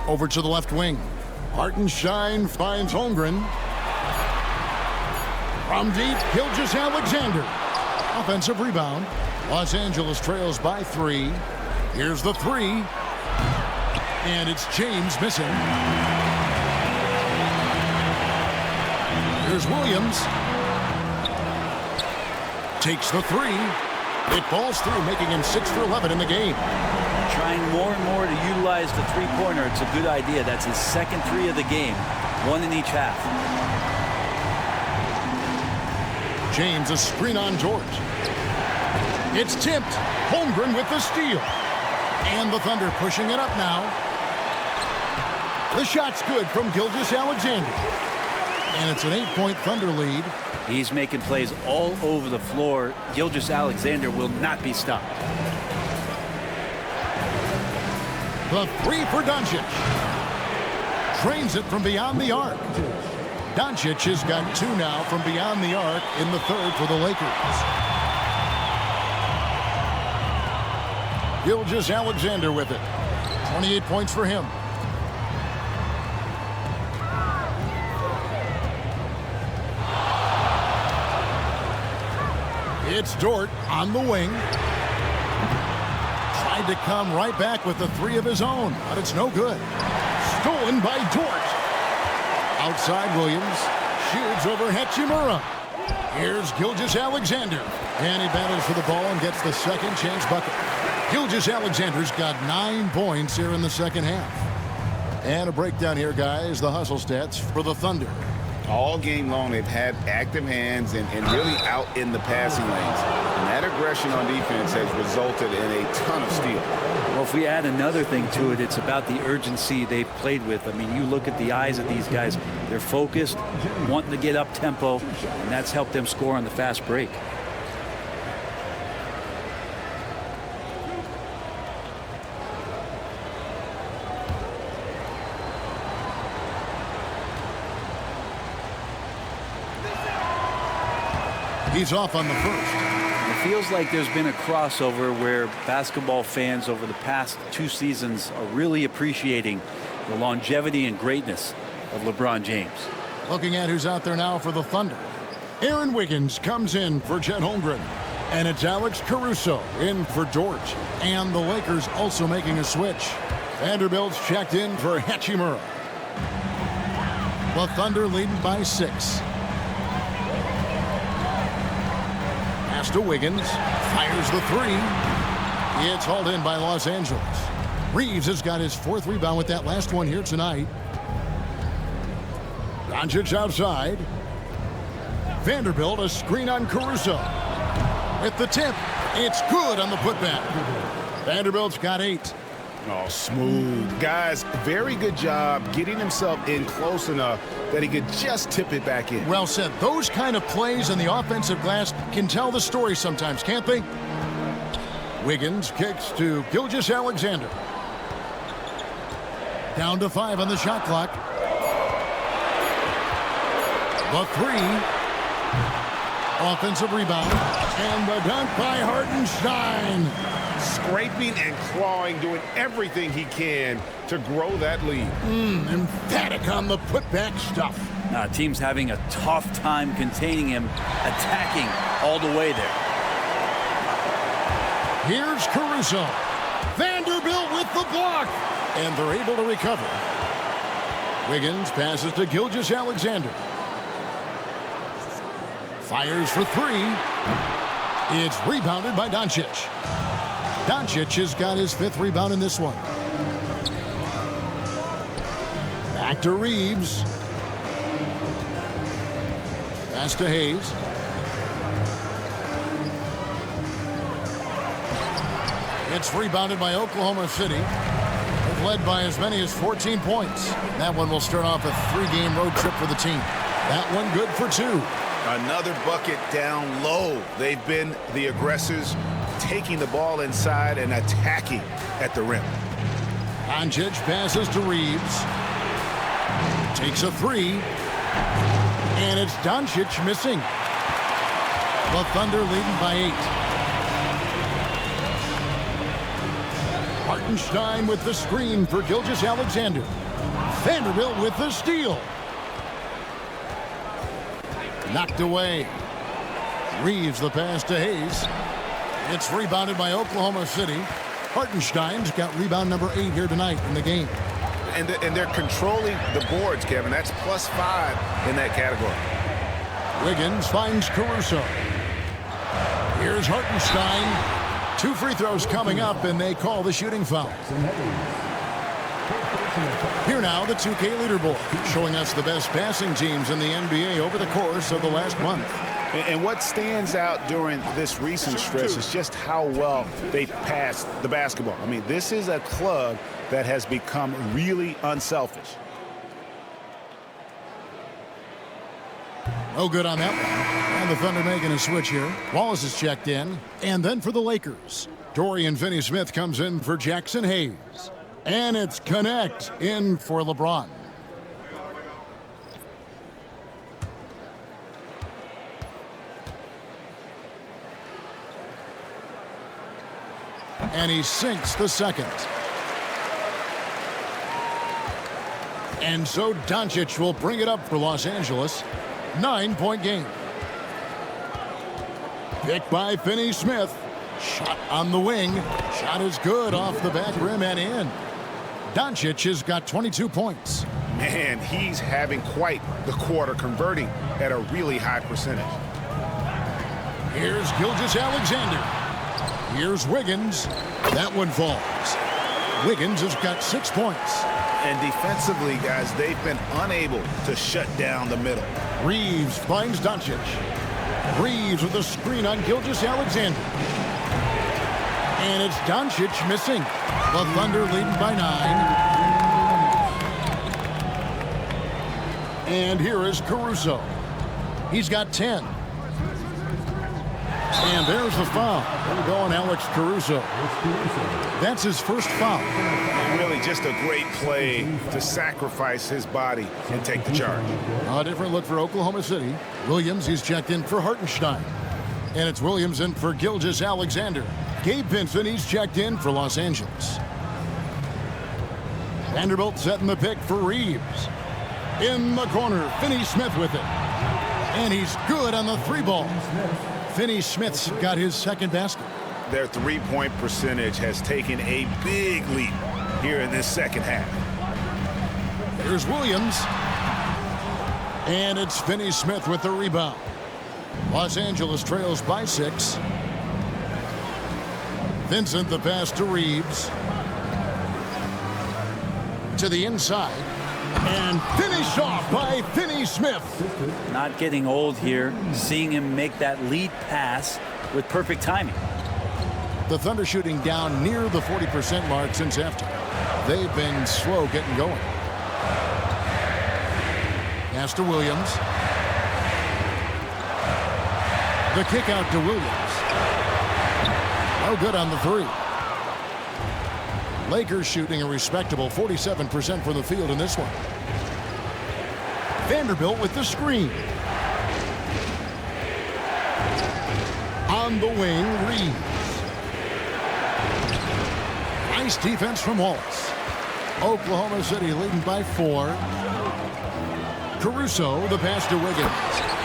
Over to the left wing. Hartenstein finds Holmgren. From deep, Gilgeous-Alexander. Offensive rebound. Los Angeles trails by 3. Here's the 3. And it's James missing. Here's Williams. Takes the 3. It falls through, making him 6 for 11 in the game. Trying more and more to utilize the three-pointer. It's a good idea. That's his 2nd 3 of the game. 1 in each half. James, a screen on Dort. It's tipped. Holmgren with the steal. And the Thunder pushing it up now. The shot's good from Gilgeous-Alexander. And it's an 8-point Thunder lead. He's making plays all over the floor. Gilgeous-Alexander will not be stopped. The 3 for Doncic. Trains it from beyond the arc. Doncic has got 2 now from beyond the arc in the 3rd for the Lakers. Gilgeous-Alexander with it. 28 points for him. It's Dort on the wing. Tried to come right back with the 3 of his own, but it's no good. Stolen by Dort. Outside Williams. Shoots over Hachimura. Here's Gilgeous-Alexander. And he battles for the ball and gets the second chance bucket. Gilgeous-Alexander's got 9 points here in the second half. And a breakdown here, guys. The hustle stats for the Thunder. All game long, they've had active hands and really out in the passing lanes. And that aggression on defense has resulted in a ton of steals. Well, if we add another thing to it, it's about the urgency they've played with. I mean, you look at the eyes of these guys. They're focused, wanting to get up tempo, and that's helped them score on the fast break. He's off on the first. It feels like there's been a crossover where basketball fans over the past 2 seasons are really appreciating the longevity and greatness of LeBron James. Looking at who's out there now for the Thunder. Aaron Wiggins comes in for Chet Holmgren. And it's Alex Caruso in for George. And the Lakers also making a switch. Vanderbilt's checked in for Hachimura. The Thunder leading by 6. Pass to Wiggins. Fires the 3. It's hauled in by Los Angeles. Reeves has got his 4th rebound with that last one here tonight. Doncic outside. Vanderbilt a screen on Caruso. With the tip. It's good on the putback. Vanderbilt's got 8. Oh, smooth. Guys, very good job getting himself in close enough that he could just tip it back in. Well said. Those kind of plays in the offensive glass can tell the story sometimes, can't they? Wiggins kicks to Gilgeous-Alexander. Down to 5 on the shot clock. The 3. Offensive rebound. And the dunk by Hartenstein. Scraping and clawing, doing everything he can to grow that lead. Emphatic on the putback stuff. Team's having a tough time containing him, attacking all the way there. Here's Caruso. Vanderbilt with the block. And they're able to recover. Wiggins passes to Gilgeous-Alexander. Fires for 3. It's rebounded by Doncic. Doncic has got his 5th rebound in this one. Back to Reeves. Pass to Hayes. It's rebounded by Oklahoma City. They've led by as many as 14 points. That one will start off a 3-game road trip for the team. That one good for 2. Another bucket down low. They've been the aggressors, taking the ball inside and attacking at the rim. Doncic passes to Reeves. Takes a 3. And it's Doncic missing. The Thunder leading by 8. Hartenstein with the screen for Gilgeous-Alexander. Vanderbilt with the steal. Knocked away. Reeves the pass to Hayes. It's rebounded by Oklahoma City. Hartenstein's got rebound number 8 here tonight in the game. And they're controlling the boards, Kevin. That's +5 in that category. Wiggins finds Caruso. Here's Hartenstein. 2 free throws coming up, and they call the shooting foul. Here now, the 2K leaderboard, showing us the best passing teams in the NBA over the course of the last month. And what stands out during this recent stretch is just how well they pass the basketball. I mean, this is a club that has become really unselfish. No good on that one. And the Thunder making a switch here. Wallace is checked in. And then for the Lakers, Dorian Finney-Smith comes in for Jackson Hayes. And it's Connect in for LeBron. And he sinks the second. And so Doncic will bring it up for Los Angeles. 9-point game. Picked by Finney-Smith. Shot on the wing. Shot is good off the back rim and in. Doncic has got 22 points. Man, he's having quite the quarter, converting at a really high percentage. Here's Gilgeous-Alexander. Here's Wiggins. That one falls. Wiggins has got 6 points. And defensively, guys, they've been unable to shut down the middle. Reeves finds Doncic. Reeves with a screen on Gilgeous-Alexander. And it's Doncic missing. The Thunder leading by 9. And here is Caruso. He's got 10. And there's the foul. There we go on Alex Caruso. That's his first foul. And really just a great play to sacrifice his body and take the charge. A different look for Oklahoma City. Williams, he's checked in for Hartenstein. And it's Williams in for Gilgeous-Alexander. Gabe Vincent, he's checked in for Los Angeles. Vanderbilt setting the pick for Reeves. In the corner, Finney-Smith with it. And he's good on the 3-ball. Finney-Smith's got his second basket. Their three-point percentage has taken a big leap here in this second half. Here's Williams. And it's Finney-Smith with the rebound. Los Angeles trails by 6. Vincent the pass to Reeves. To the inside. And finished off by Finney-Smith. Not getting old here. Seeing him make that lead pass with perfect timing. The Thunder shooting down near the 40% mark since after. They've been slow getting going. Pass to Williams. The kick out to Williams. No good on the 3. Lakers shooting a respectable 47% from the field in this one. Vanderbilt with the screen. On the wing, Reeves. Nice defense from Wallace. Oklahoma City leading by 4. Caruso, the pass to Wiggins.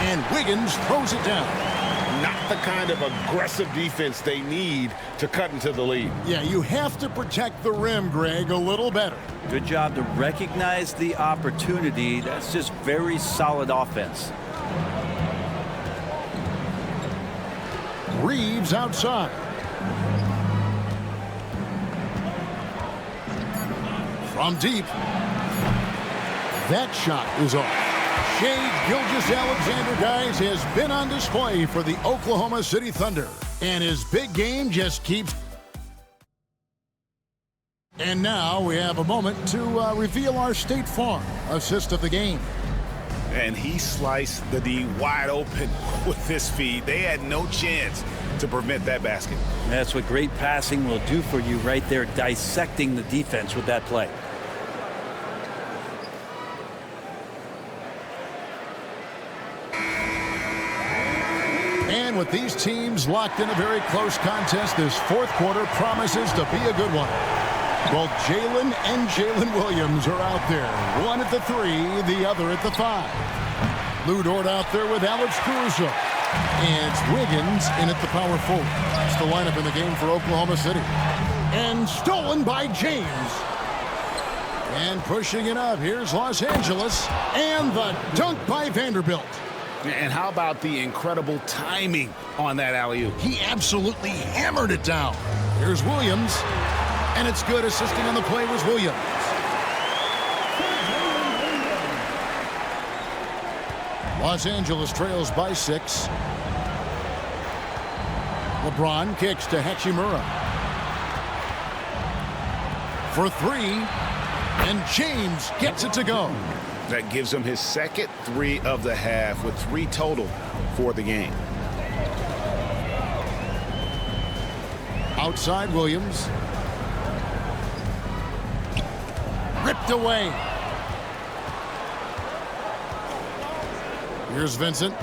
And Wiggins throws it down. Not the kind of aggressive defense they need to cut into the lead. Yeah, you have to protect the rim, Greg, a little better. Good job to recognize the opportunity. That's just very solid offense. Reeves outside. From deep. That shot is off. Shai Gilgeous-Alexander, guys, has been on display for the Oklahoma City Thunder. And his big game just keeps. And now we have a moment to reveal our State Farm assist of the game. And he sliced the D wide open with his feet. They had no chance to prevent that basket. That's what great passing will do for you right there, dissecting the defense with that play. And with these teams locked in a very close contest, this fourth quarter promises to be a good one. Both Jalen and Jalen Williams are out there. One at the 3, the other at the 5. Lou Dort out there with Alex Caruso. And it's Wiggins in at the power forward. That's the lineup in the game for Oklahoma City. And stolen by James. And pushing it up, here's Los Angeles. And the dunk by Vanderbilt. And how about the incredible timing on that alley-oop? He absolutely hammered it down. Here's Williams. And it's good. Assisting on the play was Williams. Los Angeles trails by 6. LeBron kicks to Hachimura. For 3. And James gets it to go. That gives him his second 3 of the half with 3 total for the game. Outside Williams. Ripped away. Here's Vincent.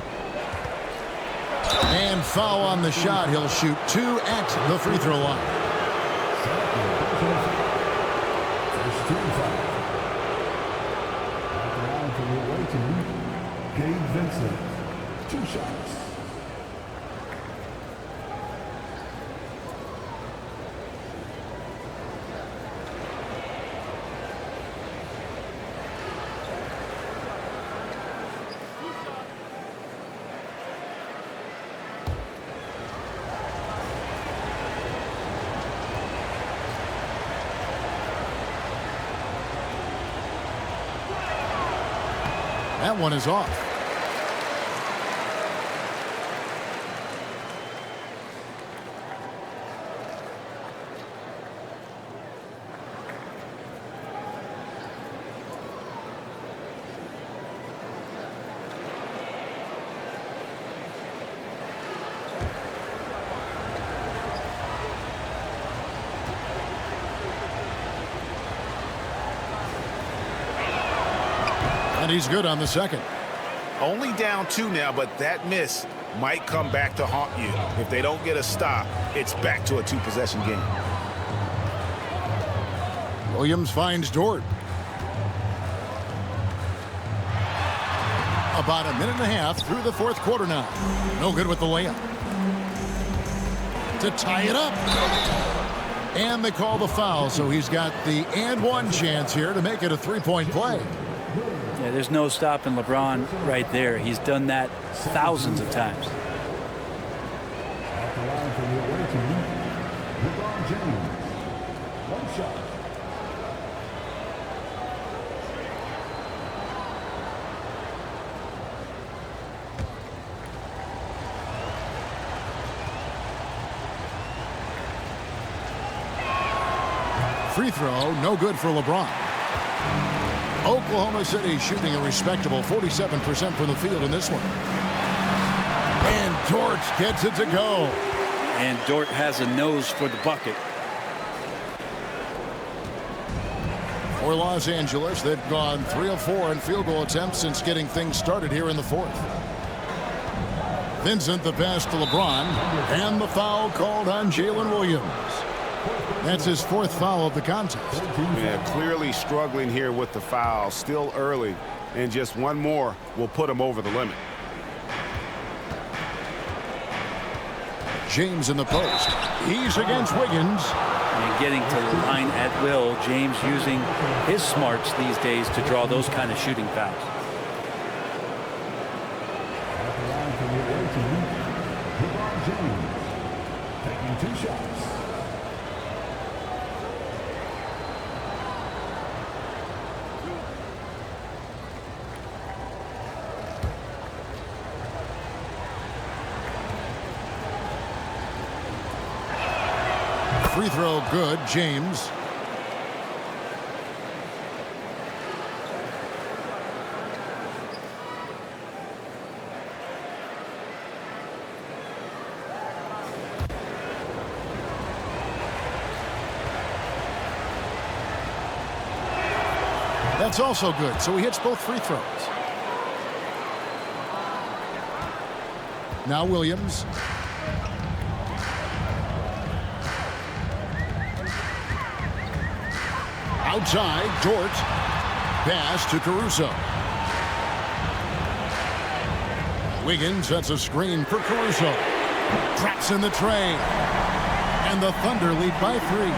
And foul on the shot. He'll shoot 2 at the free throw line. Gabe Vincent, 2 shots. That one is off. And he's good on the second. Only down 2 now, but that miss might come back to haunt you. If they don't get a stop, it's back to a 2-possession game. Williams finds Dort. About a minute and a half through the fourth quarter now. No good with the layup. To tie it up. And they call the foul, so he's got the and one chance here to make it a 3-point play. Yeah, there's no stopping LeBron right there. He's done that thousands of times. At the line from the away team, LeBron James. One shot. Free throw, no good for LeBron. Oklahoma City shooting a respectable 47% from the field in this one. And Dort gets it to go. And Dort has a nose for the bucket. For Los Angeles, they've gone 3 of 4 in field goal attempts since getting things started here in the fourth. Vincent the pass to LeBron. And the foul called on Jalen Williams. That's his 4th foul of the contest. Yeah, clearly struggling here with the foul. Still early, and just one more will put him over the limit. James in the post. He's against Wiggins. And getting to the line at will. James using his smarts these days to draw those kind of shooting fouls. At the line from the away team, LeBron James. Taking 2 shots. Free throw good, James. That's also good, so he hits both free throws. Now Williams. Outside, Dort. Pass to Caruso. Wiggins sets a screen for Caruso. Traps in the tray. And the Thunder lead by 3.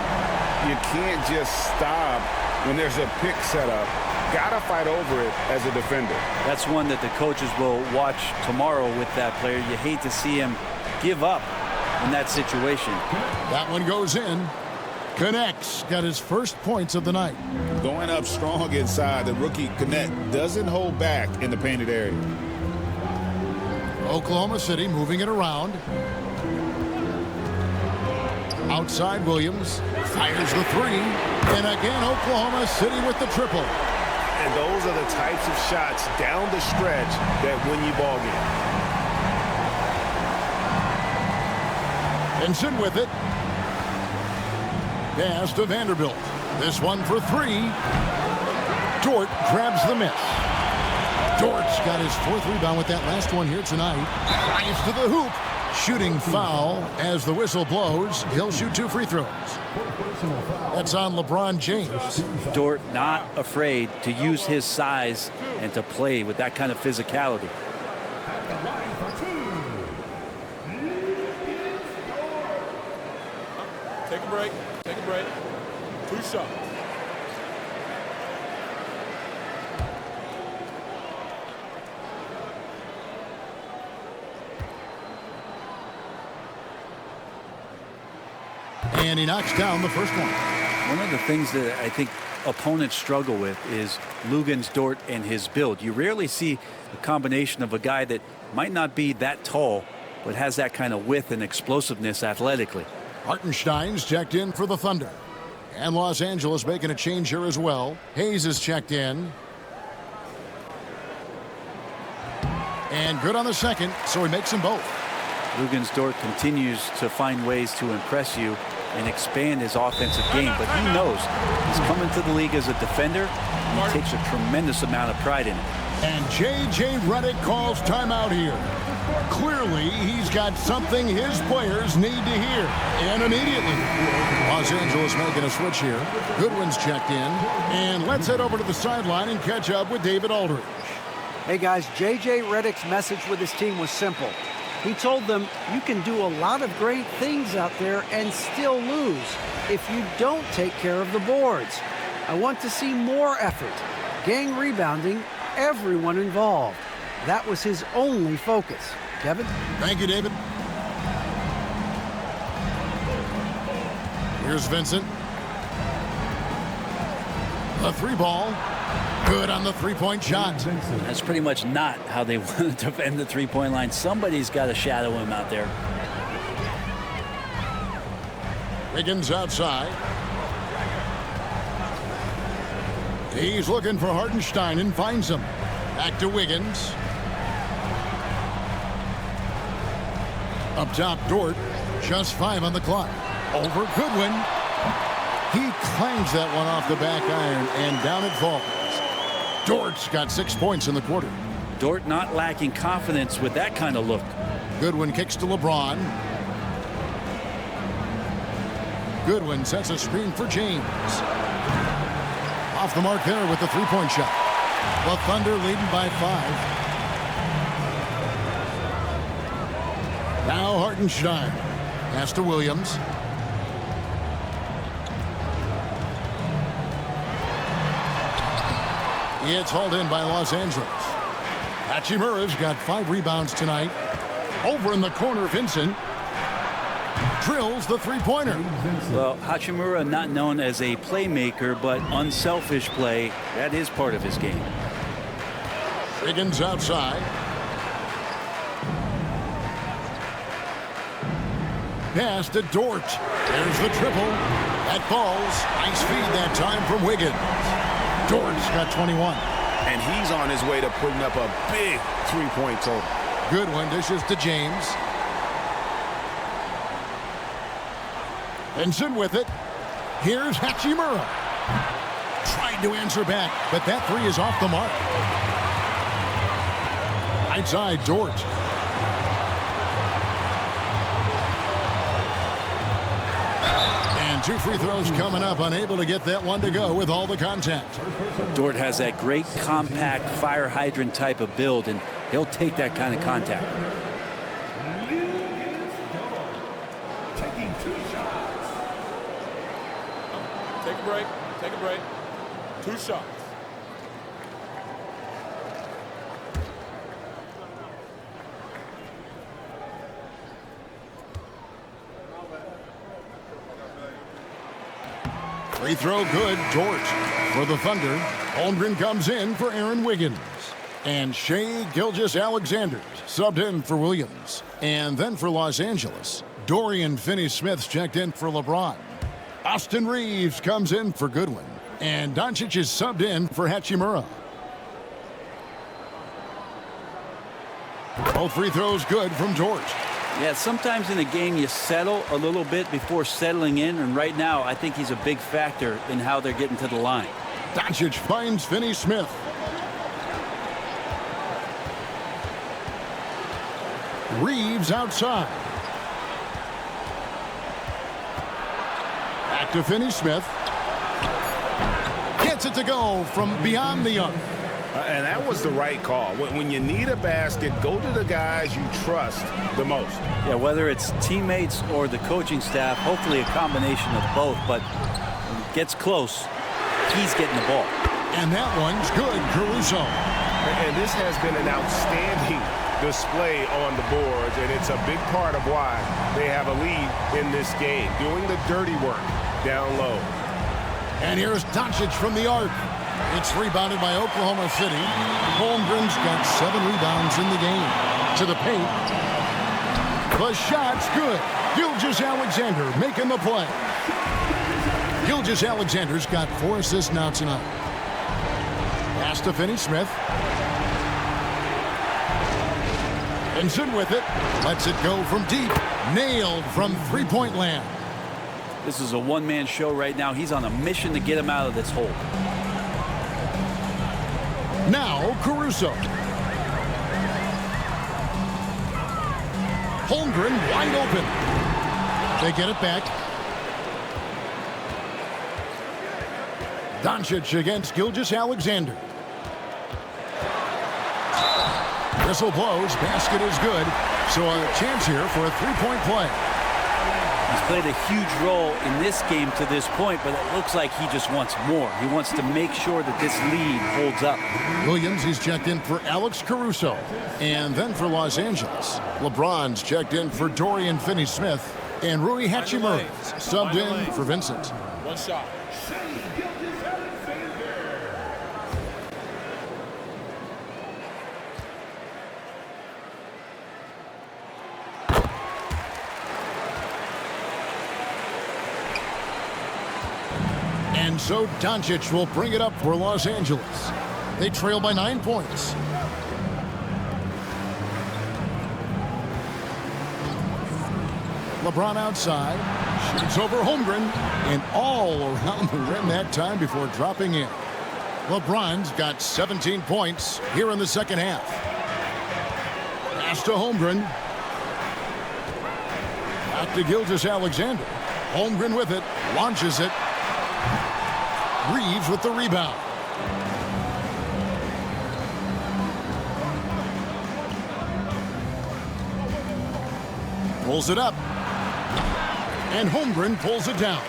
You can't just stop when there's a pick set up. Gotta fight over it as a defender. That's one that the coaches will watch tomorrow with that player. You hate to see him give up in that situation. That one goes in. Connects. Got his first points of the night. Going up strong inside, the rookie Connect doesn't hold back in the painted area. Oklahoma City moving it around. Outside Williams. Fires the 3. And again, Oklahoma City with the triple. And those are the types of shots down the stretch that win you ball games. Vincent with it. Pass to Vanderbilt. This one for 3. Dort grabs the miss. Dort's got his 4th rebound with that last one here tonight. Drives to the hoop. Shooting foul as the whistle blows. He'll shoot 2 free throws. That's on LeBron James. Dort not afraid to use his size and to play with that kind of physicality. Take a break. Take a break. 2 shots. And he knocks down the first one. One of the things that I think opponents struggle with is Luguentz Dort and his build. You rarely see a combination of a guy that might not be that tall, but has that kind of width and explosiveness athletically. Hartenstein's checked in for the Thunder. And Los Angeles making a change here as well. Hayes is checked in. And good on the second, so he makes them both. Luguentz Dort continues to find ways to impress you and expand his offensive game, but he knows he's coming to the league as a defender, and he takes a tremendous amount of pride in it. And J.J. Redick calls timeout here. Clearly, he's got something his players need to hear, and immediately. Los Angeles making a switch here. Goodwin's checked in, and let's head over to the sideline and catch up with David Aldridge. Hey guys, J.J. Redick's message with his team was simple. He told them, you can do a lot of great things out there and still lose if you don't take care of the boards. I want to see more effort, gang rebounding, everyone involved. That was his only focus. Kevin? Thank you, David. Here's Vincent. The three ball. Good on the three-point shot. That's pretty much not how they want to defend the three-point line. Somebody's got to shadow him out there. Wiggins outside. He's looking for Hartenstein and finds him. Back to Wiggins. Up top, Dort. Just 5 on the clock. Over Goodwin. He clangs that one off the back iron, and down it falls. Dort's got 6 points in the quarter. Dort not lacking confidence with that kind of look. Goodwin kicks to LeBron. Goodwin sets a screen for James. Off the mark there with the three-point shot. The Thunder leading by 5. Now Hartenstein. Pass to Williams. It's hauled in by Los Angeles. Hachimura's got 5 rebounds tonight. Over in the corner, Vincent drills the three-pointer. Well, Hachimura not known as a playmaker, but unselfish play. That is part of his game. Wiggins outside. Pass to Dort. There's the triple. That falls. Nice feed that time from Wiggins. Dort's got 21. And he's on his way to putting up a big three-point total. Goodwin dishes to James. Vincent with it. Here's Hachimura. Tried to answer back, but that three is off the mark. Right side, Dort. And 2 free throws coming up, unable to get that one to go with all the contact. Dort has that great compact fire hydrant type of build, and he'll take that kind of contact. Taking 2 shots. Take a break. Take a break. 2 shots. Free throw good. Dort for the Thunder. Holmgren comes in for Aaron Wiggins. And Shai Gilgeous-Alexander subbed in for Williams. And then for Los Angeles, Dorian Finney-Smith's checked in for LeBron. Austin Reeves comes in for Goodwin. And Doncic is subbed in for Hachimura. Both free throws good from Dort. Yeah, sometimes in a game you settle a little bit before settling in, and right now I think he's a big factor in how they're getting to the line. Doncic finds Finney-Smith. Reeves outside. Back to Finney-Smith. Gets it to go from beyond the arc. And that was the right call. When you need a basket, go to the guys you trust the most. Yeah, whether it's teammates or the coaching staff, hopefully a combination of both, but when it gets close, he's getting the ball. And that one's good, Caruso. And this has been an outstanding display on the boards, and it's a big part of why they have a lead in this game, doing the dirty work down low. And here's Doncic from the arc. It's rebounded by Oklahoma City. Holmgren's got 7 rebounds in the game. To the paint. The shot's good. Gilgeous-Alexander making the play. Gilgeous-Alexander's got 4 assists now tonight. Pass to Finney-Smith. Benson with it. Lets it go from deep. Nailed from three-point land. This is a one-man show right now. He's on a mission to get him out of this hole. Now Caruso. Holmgren wide open. They get it back. Doncic against Gilgeous-Alexander. Whistle blows. Basket is good. So a chance here for a three-point play. He's played a huge role in this game to this point, but it looks like he just wants more. He wants to make sure that this lead holds up. Williams, he's checked in for Alex Caruso. And then for Los Angeles, LeBron's checked in for Dorian Finney-Smith. And Rui Hachimura subbed in for Vincent. One shot. And so Doncic will bring it up for Los Angeles. They trail by 9 points. LeBron outside. Shoots over Holmgren. And all around the rim that time before dropping in. LeBron's got 17 points here in the second half. Pass to Holmgren. Back to Gilgeous-Alexander. Holmgren with it. Launches it. Reeves with the rebound. Pulls it up. And Holmgren pulls it down.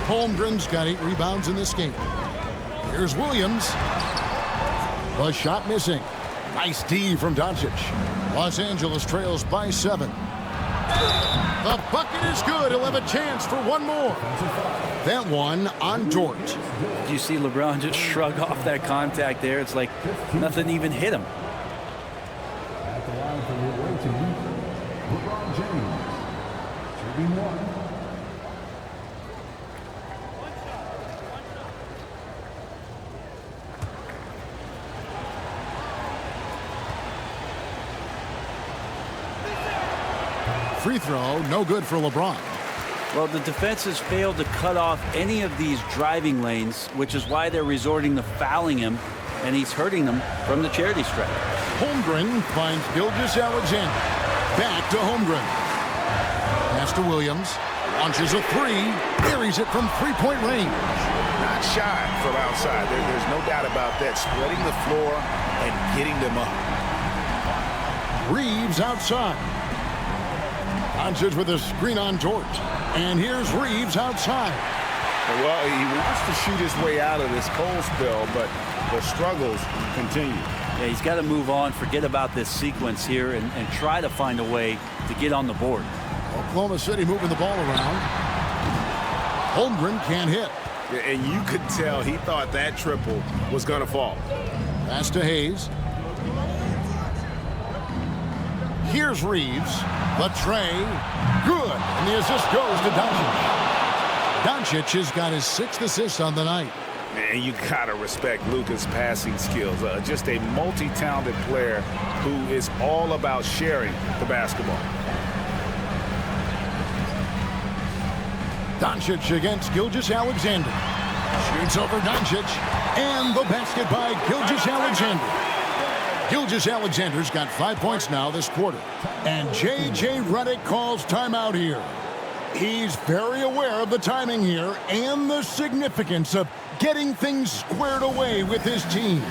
Holmgren's got 8 rebounds in this game. Here's Williams. The shot missing. Nice D from Doncic. Los Angeles trails by 7. The bucket is good. He'll have a chance for one more. That one on Dort. Did you see LeBron just shrug off that contact there? It's like nothing even hit him. At the line for the away team, LeBron James, shooting 1. Free throw, no good for LeBron. Well, the defense has failed to cut off any of these driving lanes, which is why they're resorting to fouling him, and he's hurting them from the charity stripe. Holmgren finds Gilgeous-Alexander. Back to Holmgren. Pass to Williams. Launches a 3. Buries it from three-point range. Not shy from outside. There's no doubt about that. Spreading the floor and getting them up. Reeves outside. Doncic with a screen on Dort. And here's Reeves outside. Well, he wants to shoot his way out of this cold spell, but the struggles continue. Yeah, he's got to move on, forget about this sequence here, and try to find a way to get on the board. Oklahoma City moving the ball around. Holmgren can't hit. Yeah, and you could tell he thought that triple was going to fall. Pass to Hayes. Here's Reeves. The tray. Good. And the assist goes to Doncic. Doncic has got his 6th assist on the night. And you got to respect Luka's passing skills. Just a multi-talented player who is all about sharing the basketball. Doncic against Gilgeous-Alexander. Shoots over Doncic. And the basket by Gilgeous-Alexander. Gilgeous-Alexander's got 5 points now this quarter. And J.J. Redick calls timeout here. He's very aware of the timing here and the significance of getting things squared away with his team.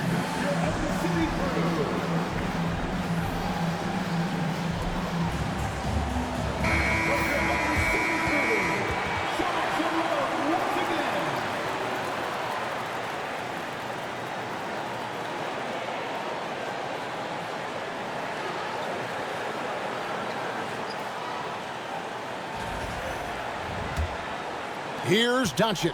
Here's Doncic.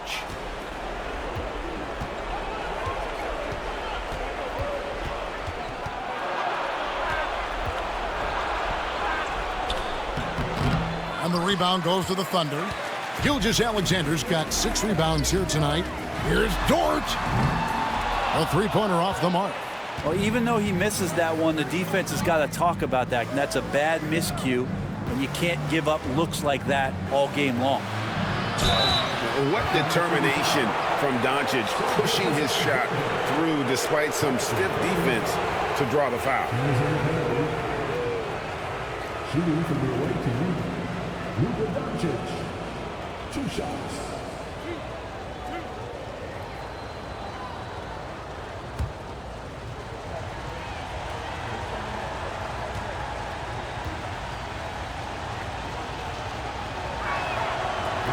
And the rebound goes to the Thunder. Gilgeous-Alexander's got 6 rebounds here tonight. Here's Dort. A three-pointer off the mark. Well, even though he misses that one, the defense has got to talk about that. And that's a bad miscue, and you can't give up looks like that all game long. What determination from Doncic, pushing his shot through despite some stiff defense to draw the foul. Shooting from the away team, Luka Doncic. 2 shots.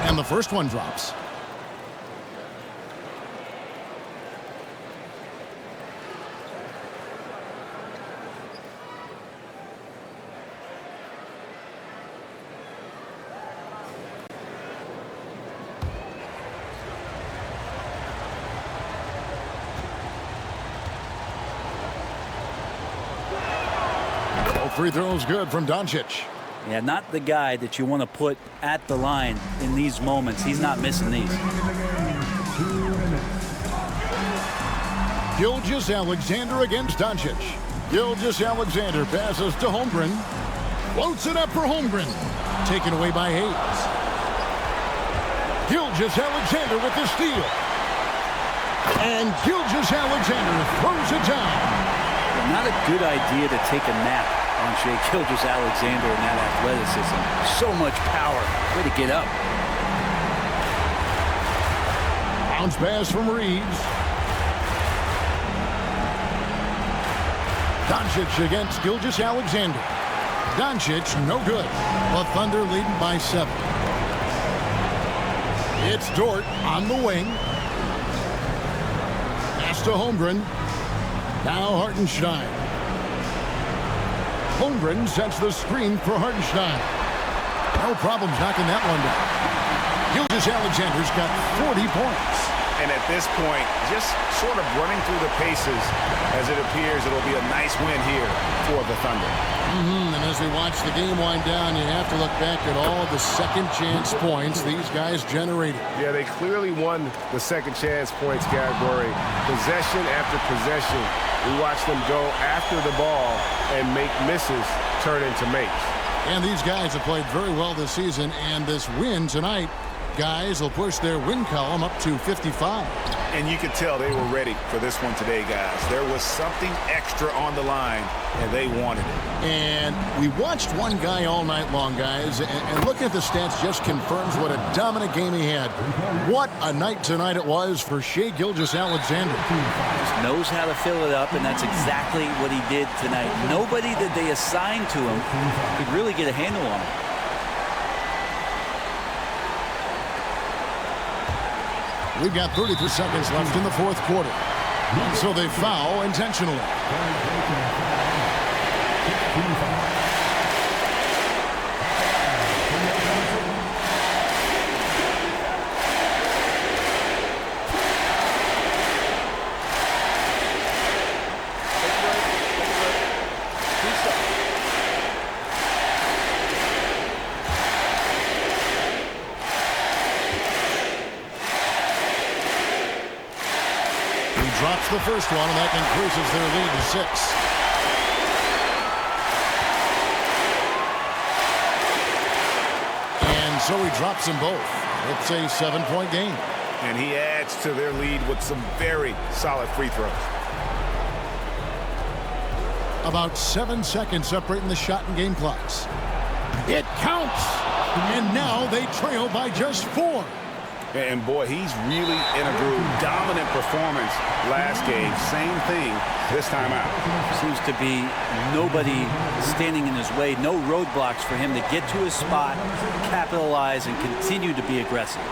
And the first one drops. All 3 throws good from Doncic. Yeah, not the guy that you want to put at the line in these moments. He's not missing these. Gilgeous-Alexander against Doncic. Gilgeous-Alexander passes to Holmgren. Floats it up for Holmgren. Taken away by Hayes. Gilgeous-Alexander with the steal. And Gilgeous-Alexander throws it down. Well, not a good idea to take a nap on Shai Gilgeous-Alexander and that athleticism. So much power. Way to get up. Bounce pass from Reeves. Doncic against Gilgeous-Alexander. Doncic, no good. The Thunder leading by 7. It's Dort on the wing. Pass to Holmgren. Now Hartenstein. Holmgren sets the screen for Hartenstein. No problems knocking that one down. Gilgeous-Alexander's got 40 points. And at this point, just sort of running through the paces as it appears it'll be a nice win here for the Thunder. And as we watch the game wind down, you have to look back at all the second chance points these guys generated. Yeah, they clearly won the second chance points category. Possession after possession. We watched them go after the ball and make misses turn into makes. And these guys have played very well this season, and this win tonight, guys will push their win column up to 55. And you could tell they were ready for this one today, guys. There was something extra on the line, and they wanted it. And we watched one guy all night long, guys, and looking at the stats just confirms what a dominant game he had. What a night tonight it was for Shai Gilgeous-Alexander. Just knows how to fill it up, and that's exactly what he did tonight. Nobody that they assigned to him could really get a handle on him. We've got 33 seconds left in the fourth quarter. And so they foul intentionally. Drops the first one, and that increases their lead to 6. And so he drops them both. It's a 7-point game. And he adds to their lead with some very solid free throws. About 7 seconds separating the shot and game clocks. It counts! And now they trail by just 4. And boy, he's really in a groove. Dominant performance last game. Same thing this time out. Seems to be nobody standing in his way. No roadblocks for him to get to his spot, capitalize, and continue to be aggressive. Take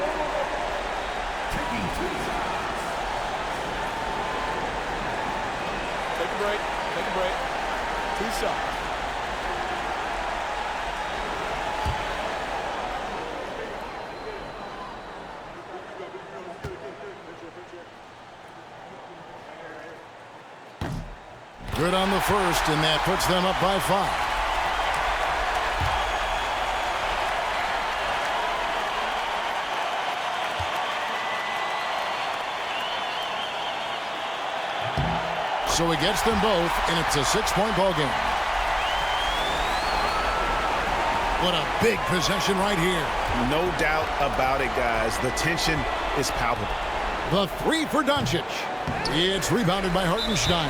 a break. Take a break. 2 shots. Good on the first, and that puts them up by 5. So he gets them both, and it's a 6-point ball game. What a big possession right here. No doubt about it, guys. The tension is palpable. The 3 for Doncic. It's rebounded by Hartenstein.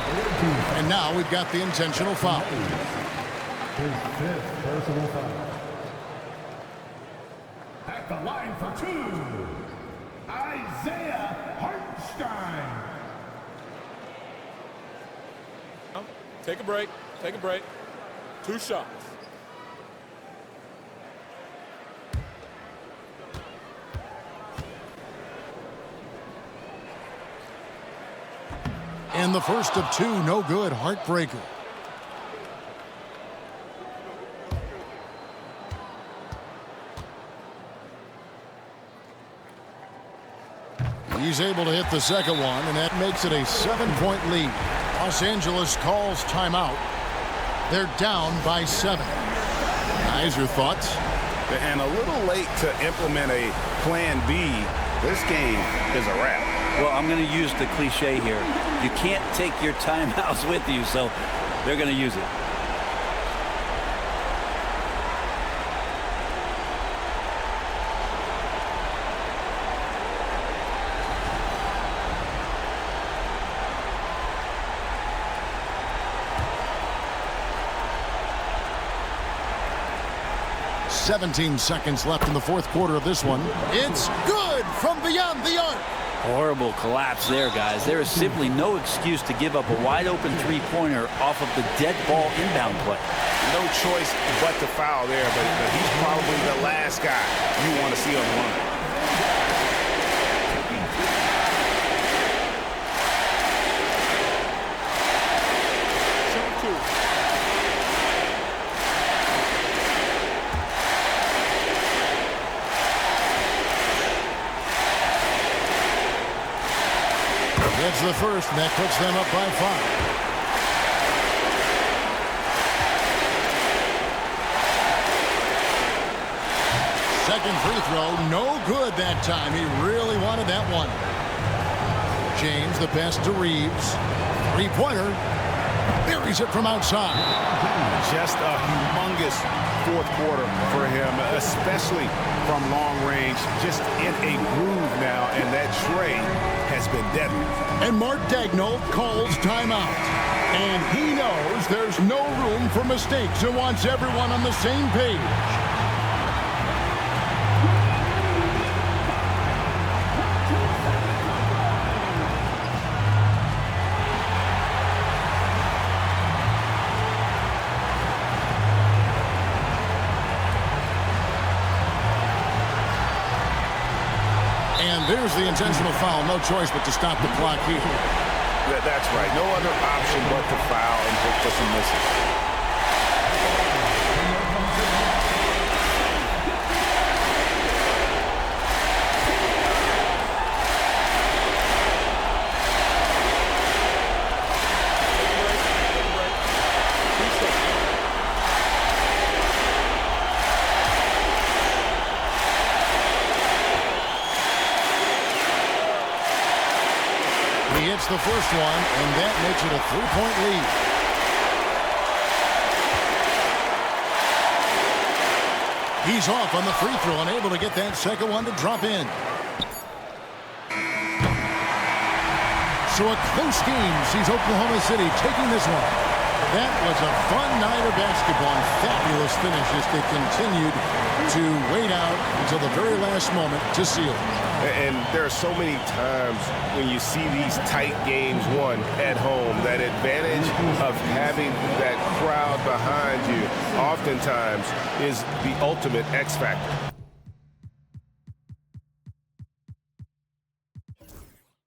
And now we've got the intentional foul. His 5th personal foul. At the line for 2, Isaiah Hartenstein. Take a break. Take a break. 2 shots. And the first of 2, no good. Heartbreaker. He's able to hit the second one, and that makes it a 7-point lead. Los Angeles calls timeout. They're down by 7. Guys, your thoughts? And a little late to implement a plan B. This game is a wrap. Well, I'm going to use the cliche here. You can't take your timeouts with you, so they're going to use it. "17 seconds left in the 4th quarter of this one. It's good from beyond the arc. Horrible collapse there, guys. There is simply no excuse to give up a wide-open three-pointer off of the dead ball inbound play. No choice but to foul there, but he's probably the last guy you want to see on the line. That's the first, and that puts them up by 5. Second free throw, no good that time. He really wanted that one. James, the pass to Reeves. 3-pointer. Buries it from outside. Just a humongous 4th quarter for him, especially from long range. Just in a groove now, and that tray has been deadly. And Mark Daigneault calls timeout. And he knows there's no room for mistakes and wants everyone on the same page. There's the intentional foul. No choice but to stop the clock here. That's right. No other option but to foul and hope for some misses. He hits the first one, and that makes it a 3-point lead. He's off on the free throw, unable to get that second one to drop in. So a close game sees Oklahoma City taking this one. That was a fun night of basketball and fabulous finish as they continued to wait out until the very last moment to seal it. And there are so many times when you see these tight games won at home, that advantage of having that crowd behind you oftentimes is the ultimate X factor.